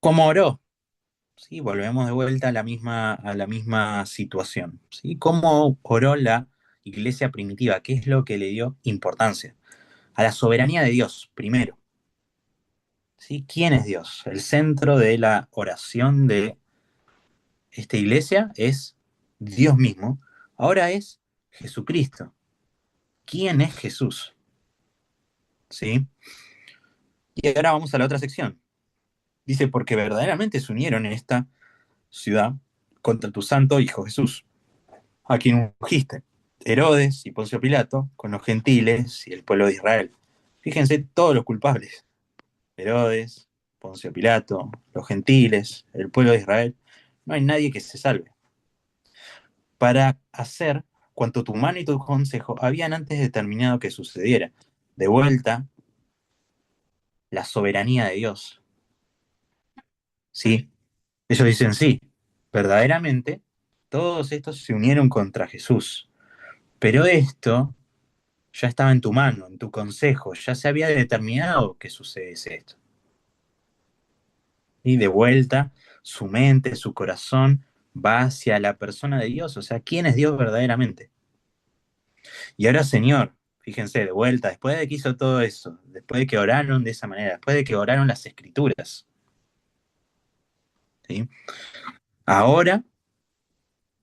¿cómo oró? Sí, volvemos de vuelta a la misma situación. ¿Sí? ¿Cómo oró la iglesia primitiva? ¿Qué es lo que le dio importancia? A la soberanía de Dios, primero. ¿Sí? ¿Quién es Dios? El centro de la oración de esta iglesia es Dios mismo. Ahora es Jesucristo. ¿Quién es Jesús? ¿Sí? Y ahora vamos a la otra sección. Dice, porque verdaderamente se unieron en esta ciudad contra tu santo Hijo Jesús, a quien ungiste, Herodes y Poncio Pilato, con los gentiles y el pueblo de Israel. Fíjense todos los culpables. Herodes, Poncio Pilato, los gentiles, el pueblo de Israel. No hay nadie que se salve. Para hacer cuanto tu mano y tu consejo habían antes determinado que sucediera. De vuelta, la soberanía de Dios. ¿Sí? Ellos dicen sí, verdaderamente todos estos se unieron contra Jesús, pero esto ya estaba en tu mano, en tu consejo, ya se había determinado que sucediese esto. Y de vuelta, su mente, su corazón va hacia la persona de Dios, o sea, ¿quién es Dios verdaderamente? Y ahora, Señor, fíjense, de vuelta, después de que hizo todo eso, después de que oraron de esa manera, después de que oraron las escrituras, ¿sí? Ahora,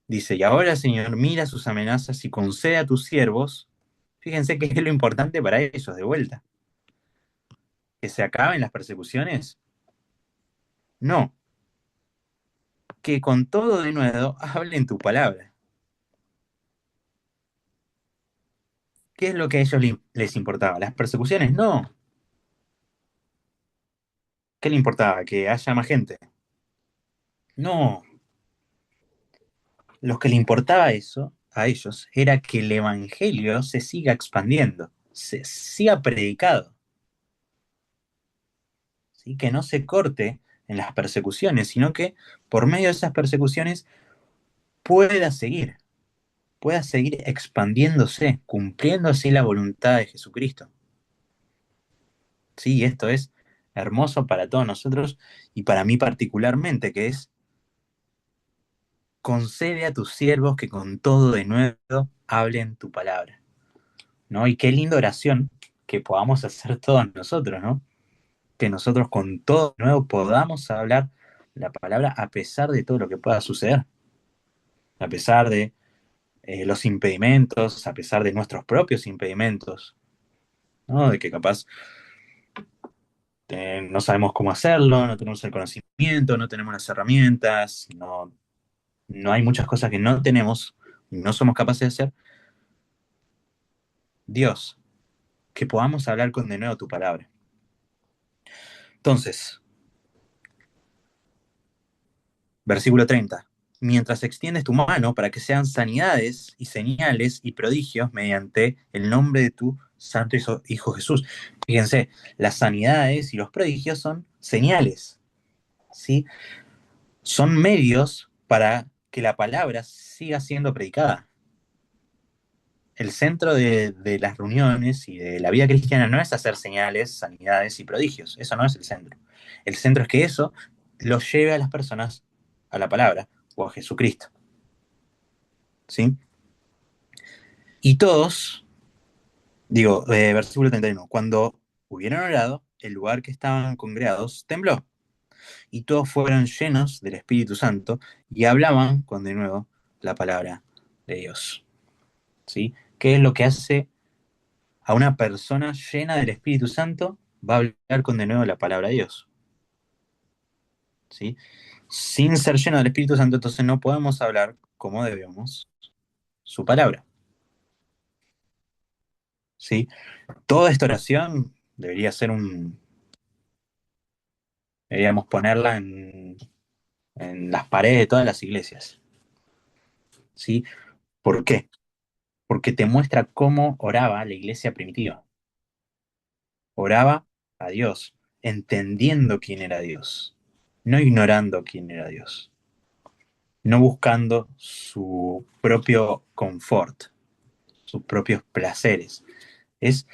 dice, y ahora, Señor, mira sus amenazas y concede a tus siervos. Fíjense qué es lo importante para ellos, de vuelta. ¿Que se acaben las persecuciones? No, que con todo de nuevo hablen tu palabra. ¿Qué es lo que a ellos les importaba? ¿Las persecuciones? No. ¿Qué le importaba? ¿Que haya más gente? No. Lo que le importaba eso a ellos era que el evangelio se siga expandiendo, se siga predicado, ¿sí? Que no se corte en las persecuciones, sino que por medio de esas persecuciones pueda pueda seguir expandiéndose, cumpliendo así la voluntad de Jesucristo. Sí, esto es hermoso para todos nosotros y para mí particularmente, que es concede a tus siervos que con todo de nuevo hablen tu palabra, ¿no? Y qué linda oración que podamos hacer todos nosotros, ¿no? Que nosotros con todo de nuevo podamos hablar la palabra a pesar de todo lo que pueda suceder, a pesar de los impedimentos, a pesar de nuestros propios impedimentos, ¿no? De que capaz no sabemos cómo hacerlo, no tenemos el conocimiento, no tenemos las herramientas, no hay muchas cosas que no tenemos y no somos capaces de hacer, Dios, que podamos hablar con de nuevo tu palabra. Entonces, versículo 30. Mientras extiendes tu mano para que sean sanidades y señales y prodigios mediante el nombre de tu santo Hijo Jesús. Fíjense, las sanidades y los prodigios son señales, ¿sí? Son medios para que la palabra siga siendo predicada. El centro de las reuniones y de la vida cristiana no es hacer señales, sanidades y prodigios. Eso no es el centro. El centro es que eso los lleve a las personas a la palabra o a Jesucristo. ¿Sí? Y todos, versículo 31, cuando hubieron orado, el lugar que estaban congregados tembló, y todos fueron llenos del Espíritu Santo y hablaban con de nuevo la palabra de Dios. ¿Sí? ¿Qué es lo que hace a una persona llena del Espíritu Santo? Va a hablar con de nuevo la palabra de Dios. ¿Sí? Sin ser lleno del Espíritu Santo, entonces no podemos hablar como debemos su palabra. ¿Sí? Toda esta oración debería ser deberíamos ponerla en las paredes de todas las iglesias. ¿Sí? ¿Por qué? Porque te muestra cómo oraba la iglesia primitiva. Oraba a Dios, entendiendo quién era Dios, no ignorando quién era Dios, no buscando su propio confort, sus propios placeres. Es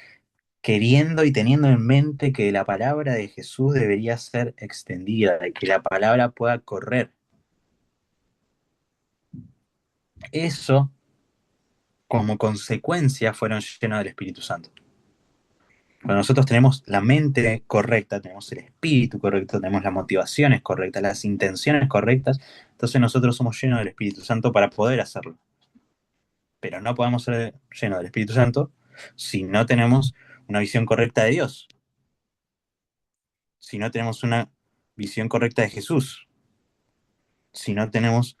queriendo y teniendo en mente que la palabra de Jesús debería ser extendida, de que la palabra pueda correr. Eso, como consecuencia, fueron llenos del Espíritu Santo. Cuando nosotros tenemos la mente correcta, tenemos el espíritu correcto, tenemos las motivaciones correctas, las intenciones correctas, entonces nosotros somos llenos del Espíritu Santo para poder hacerlo. Pero no podemos ser llenos del Espíritu Santo si no tenemos una visión correcta de Dios, si no tenemos una visión correcta de Jesús, si no tenemos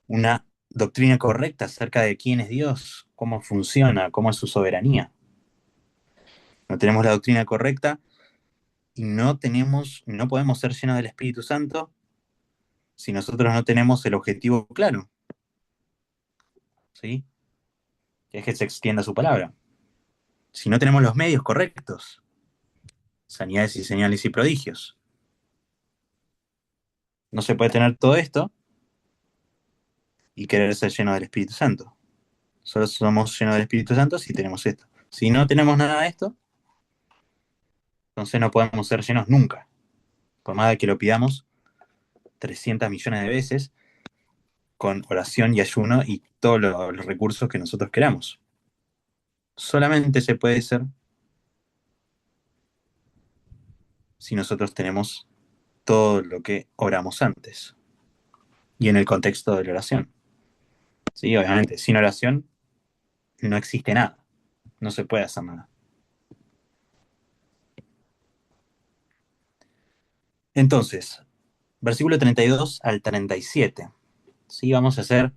una doctrina correcta acerca de quién es Dios, cómo funciona, cómo es su soberanía. No tenemos la doctrina correcta y no podemos ser llenos del Espíritu Santo si nosotros no tenemos el objetivo claro, ¿sí? Que es que se extienda su palabra. Si no tenemos los medios correctos, sanidades y señales y prodigios. No se puede tener todo esto y querer ser lleno del Espíritu Santo. Solo somos llenos del Espíritu Santo si tenemos esto. Si no tenemos nada de esto, entonces no podemos ser llenos nunca. Por más de que lo pidamos 300 millones de veces, con oración y ayuno y todos los recursos que nosotros queramos. Solamente se puede ser si nosotros tenemos todo lo que oramos antes y en el contexto de la oración. Sí, obviamente, sin oración no existe nada, no se puede hacer nada. Entonces, versículo 32 al 37. Sí, vamos a hacer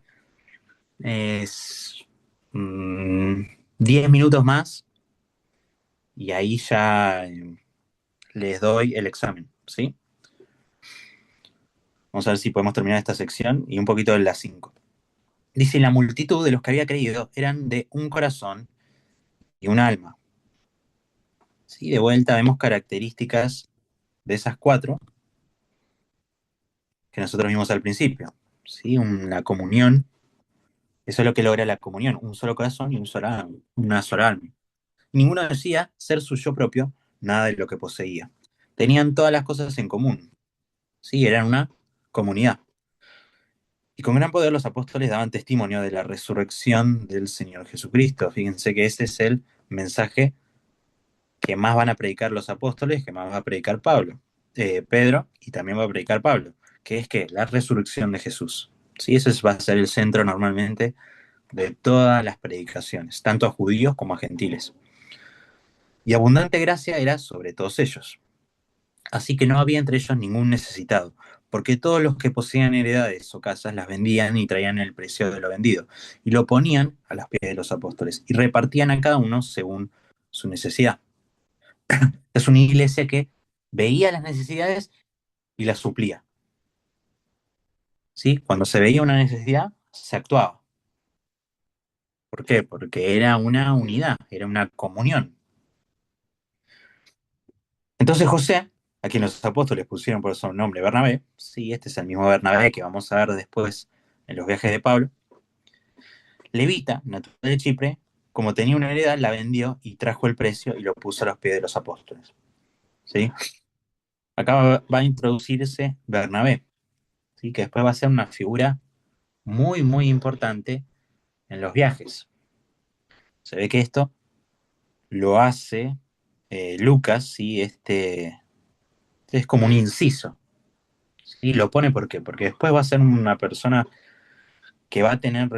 10 minutos más y ahí ya les doy el examen, ¿sí? Vamos a ver si podemos terminar esta sección y un poquito de las 5. Dice, la multitud de los que había creído eran de un corazón y un alma. ¿Sí? De vuelta vemos características de esas 4 que nosotros vimos al principio. ¿Sí? Una comunión, eso es lo que logra la comunión, un solo corazón y una sola alma. Ninguno decía ser su yo propio, nada de lo que poseía. Tenían todas las cosas en común. ¿Sí? Eran una comunidad. Y con gran poder los apóstoles daban testimonio de la resurrección del Señor Jesucristo. Fíjense que ese es el mensaje que más van a predicar los apóstoles, que más va a predicar Pedro, y también va a predicar Pablo, que es que la resurrección de Jesús. ¿Sí? Ese va a ser el centro normalmente de todas las predicaciones, tanto a judíos como a gentiles. Y abundante gracia era sobre todos ellos. Así que no había entre ellos ningún necesitado, porque todos los que poseían heredades o casas las vendían y traían el precio de lo vendido, y lo ponían a los pies de los apóstoles, y repartían a cada uno según su necesidad. Es una iglesia que veía las necesidades y las suplía. ¿Sí? Cuando se veía una necesidad, se actuaba. ¿Por qué? Porque era una unidad, era una comunión. Entonces José, a quien los apóstoles pusieron por su nombre Bernabé, sí, este es el mismo Bernabé que vamos a ver después en los viajes de Pablo, levita, natural de Chipre, como tenía una heredad, la vendió y trajo el precio y lo puso a los pies de los apóstoles. ¿Sí? Acá va a introducirse Bernabé, ¿sí? Que después va a ser una figura muy, muy importante en los viajes. Se ve que esto lo hace Lucas, ¿sí? Este es como un inciso. ¿Sí? Lo pone ¿por qué? Porque después va a ser una persona que va a tener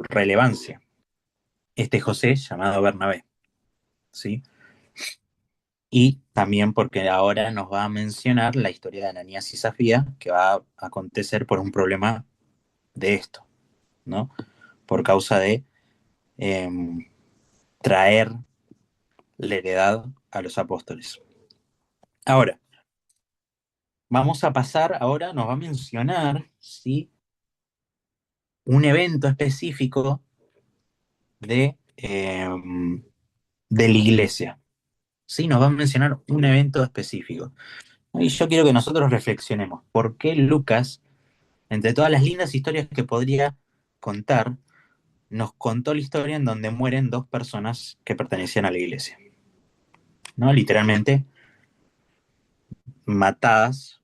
relevancia. Este José llamado Bernabé. ¿Sí? Y también porque ahora nos va a mencionar la historia de Ananías y Zafía, que va a acontecer por un problema de esto, ¿no? Por causa de eh, traer la heredad a los apóstoles. Ahora, vamos a pasar, ahora nos va a mencionar, ¿sí? Un evento específico de la iglesia. ¿Sí? Nos va a mencionar un evento específico. Y yo quiero que nosotros reflexionemos. ¿Por qué Lucas, entre todas las lindas historias que podría contar, nos contó la historia en donde mueren dos personas que pertenecían a la iglesia? ¿No? Literalmente matadas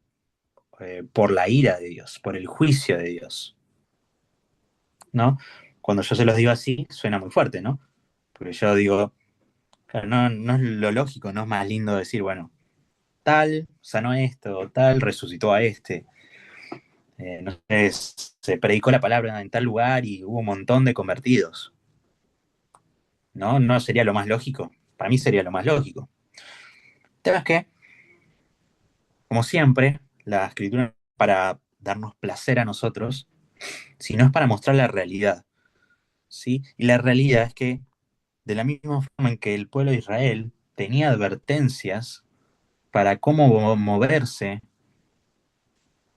por la ira de Dios, por el juicio de Dios. ¿No? Cuando yo se los digo así, suena muy fuerte, ¿no? Porque yo digo, claro, no es lo lógico, no es más lindo decir, bueno, tal sanó a esto, tal resucitó a este. No sé, se predicó la palabra en tal lugar y hubo un montón de convertidos. ¿No? ¿No sería lo más lógico? Para mí sería lo más lógico. El tema es que, como siempre, la escritura para darnos placer a nosotros, sino es para mostrar la realidad. ¿Sí? Y la realidad es que, de la misma forma en que el pueblo de Israel tenía advertencias para cómo moverse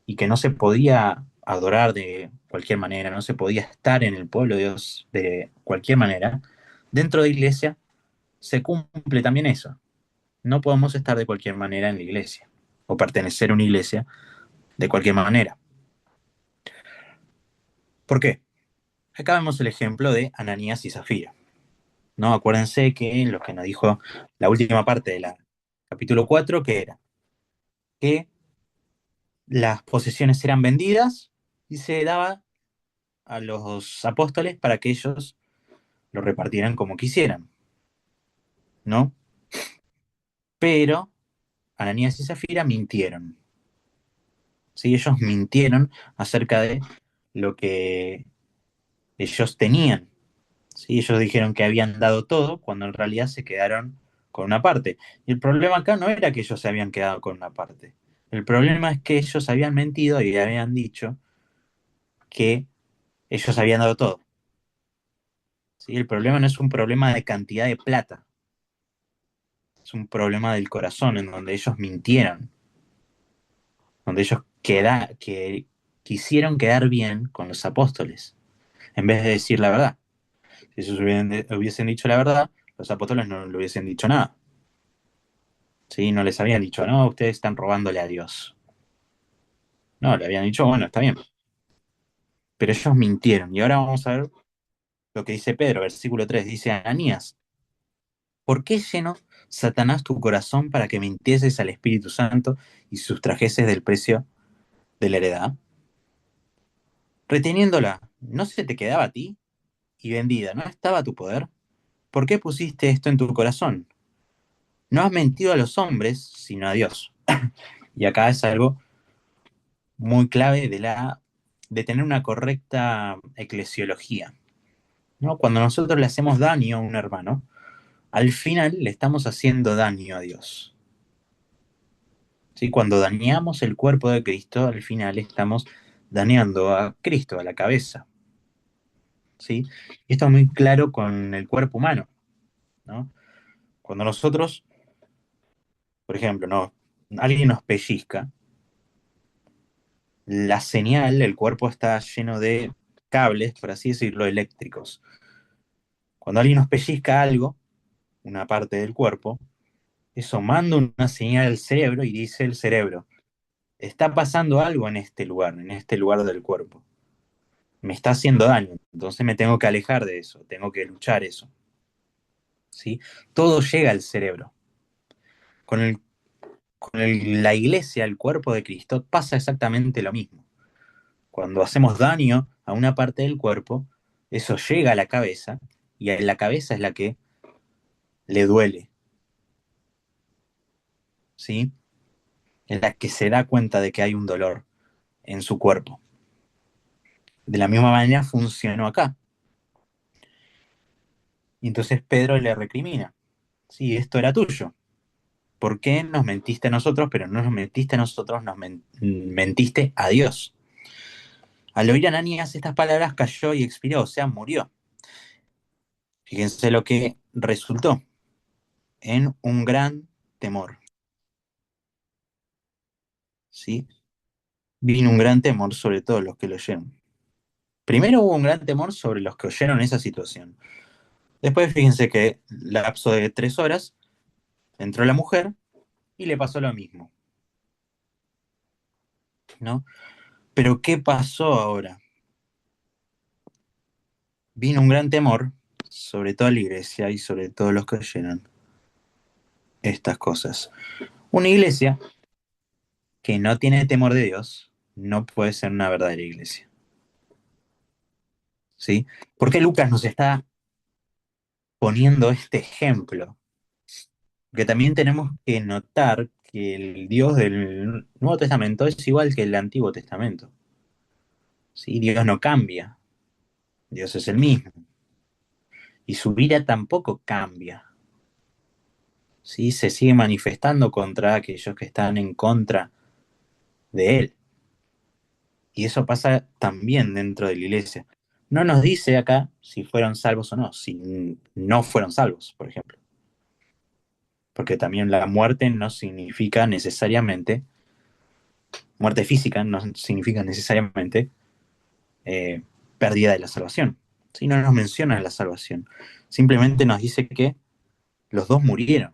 y que no se podía adorar de cualquier manera, no se podía estar en el pueblo de Dios de cualquier manera, dentro de la iglesia se cumple también eso. No podemos estar de cualquier manera en la iglesia o pertenecer a una iglesia de cualquier manera. ¿Por qué? Acá vemos el ejemplo de Ananías y Zafira. ¿No? Acuérdense que lo que nos dijo la última parte del capítulo 4, que era que las posesiones eran vendidas y se daba a los apóstoles para que ellos lo repartieran como quisieran, ¿no? Pero Ananías y Zafira mintieron, ¿sí? Ellos mintieron acerca de lo que ellos tenían, ¿sí? Ellos dijeron que habían dado todo cuando en realidad se quedaron con una parte. Y el problema acá no era que ellos se habían quedado con una parte. El problema es que ellos habían mentido y habían dicho que ellos habían dado todo, ¿sí? El problema no es un problema de cantidad de plata, es un problema del corazón en donde ellos mintieron, donde ellos que quisieron quedar bien con los apóstoles, en vez de decir la verdad. Si ellos hubiesen dicho la verdad, los apóstoles no le hubiesen dicho nada. ¿Sí? No les habían dicho, no, ustedes están robándole a Dios. No, le habían dicho, bueno, está bien. Pero ellos mintieron. Y ahora vamos a ver lo que dice Pedro, versículo 3. Dice, Ananías, ¿por qué llenó Satanás tu corazón para que mintieses al Espíritu Santo y sustrajeses del precio de la heredad? Reteniéndola, ¿no se te quedaba a ti? Y vendida, ¿no estaba a tu poder? ¿Por qué pusiste esto en tu corazón? No has mentido a los hombres, sino a Dios. Y acá es algo muy clave de tener una correcta eclesiología, ¿no? Cuando nosotros le hacemos daño a un hermano, al final le estamos haciendo daño a Dios. ¿sí? Cuando dañamos el cuerpo de Cristo, al final estamos dañando a Cristo, a la cabeza, ¿sí? Y esto es muy claro con el cuerpo humano, ¿no? Cuando nosotros, por ejemplo, alguien nos pellizca, la señal, el cuerpo está lleno de cables, por así decirlo, eléctricos. Cuando alguien nos pellizca algo, una parte del cuerpo, eso manda una señal al cerebro y dice el cerebro, está pasando algo en este lugar del cuerpo. Me está haciendo daño, entonces me tengo que alejar de eso, tengo que luchar eso. ¿Sí? Todo llega al cerebro. Con, la iglesia, el cuerpo de Cristo, pasa exactamente lo mismo. Cuando hacemos daño a una parte del cuerpo, eso llega a la cabeza y a la cabeza es la que le duele, ¿sí? Es la que se da cuenta de que hay un dolor en su cuerpo. De la misma manera funcionó acá. Y entonces Pedro le recrimina, sí, esto era tuyo. ¿Por qué nos mentiste a nosotros, pero no nos mentiste a nosotros, mentiste a Dios? Al oír Ananías estas palabras cayó y expiró, o sea, murió. Fíjense lo que resultó en un gran temor, ¿sí? Vino un gran temor sobre todos los que lo oyeron. Primero hubo un gran temor sobre los que oyeron esa situación. Después fíjense que lapso de 3 horas entró la mujer y le pasó lo mismo, ¿no? Pero ¿qué pasó ahora? Vino un gran temor sobre toda la iglesia y sobre todos los que oyeron estas cosas. Una iglesia que no tiene temor de Dios no puede ser una verdadera iglesia, ¿sí? ¿Por qué Lucas nos está poniendo este ejemplo? Que también tenemos que notar que el Dios del Nuevo Testamento es igual que el Antiguo Testamento, ¿sí? Dios no cambia, Dios es el mismo y su vida tampoco cambia, ¿sí? Se sigue manifestando contra aquellos que están en contra de él. Y eso pasa también dentro de la iglesia. No nos dice acá si fueron salvos o no, si no fueron salvos, por ejemplo. Porque también la muerte no significa necesariamente, muerte física no significa necesariamente eh, pérdida de la salvación. Si no nos menciona la salvación, simplemente nos dice que los dos murieron.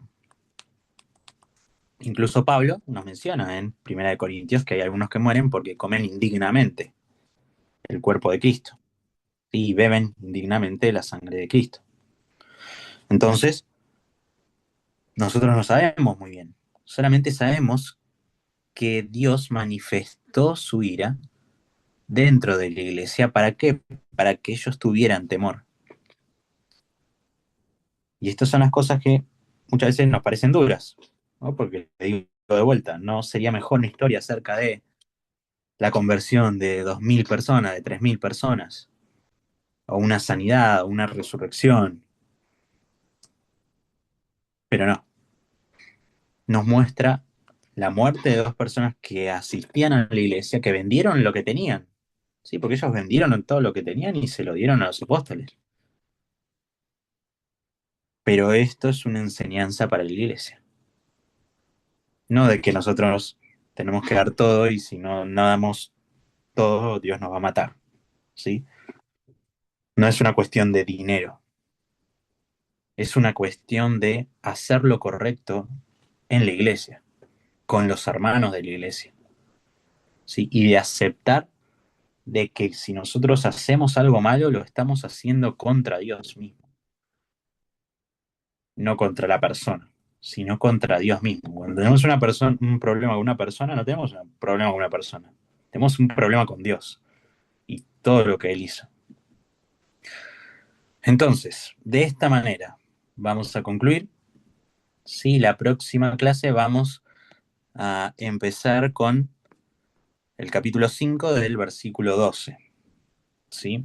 Incluso Pablo nos menciona en Primera de Corintios que hay algunos que mueren porque comen indignamente el cuerpo de Cristo y beben indignamente la sangre de Cristo. Entonces, nosotros no sabemos muy bien, solamente sabemos que Dios manifestó su ira dentro de la iglesia. ¿Para qué? Para que ellos tuvieran temor. Y estas son las cosas que muchas veces nos parecen duras, ¿no? Porque te digo de vuelta, ¿no sería mejor una historia acerca de la conversión de 2000 personas, de 3000 personas, o una sanidad, o una resurrección? Pero no, nos muestra la muerte de 2 personas que asistían a la iglesia, que vendieron lo que tenían, ¿sí? Porque ellos vendieron todo lo que tenían y se lo dieron a los apóstoles. Pero esto es una enseñanza para la iglesia, no de que nosotros tenemos que dar todo y si no damos todo, Dios nos va a matar, ¿sí? No es una cuestión de dinero, es una cuestión de hacer lo correcto en la iglesia, con los hermanos de la iglesia, ¿sí? Y de aceptar de que si nosotros hacemos algo malo, lo estamos haciendo contra Dios mismo, no contra la persona, sino contra Dios mismo. Cuando tenemos un problema con una persona, no tenemos un problema con una persona, tenemos un problema con Dios y todo lo que Él hizo. Entonces, de esta manera, vamos a concluir. Sí, la próxima clase vamos a empezar con el capítulo 5 del versículo 12, ¿sí?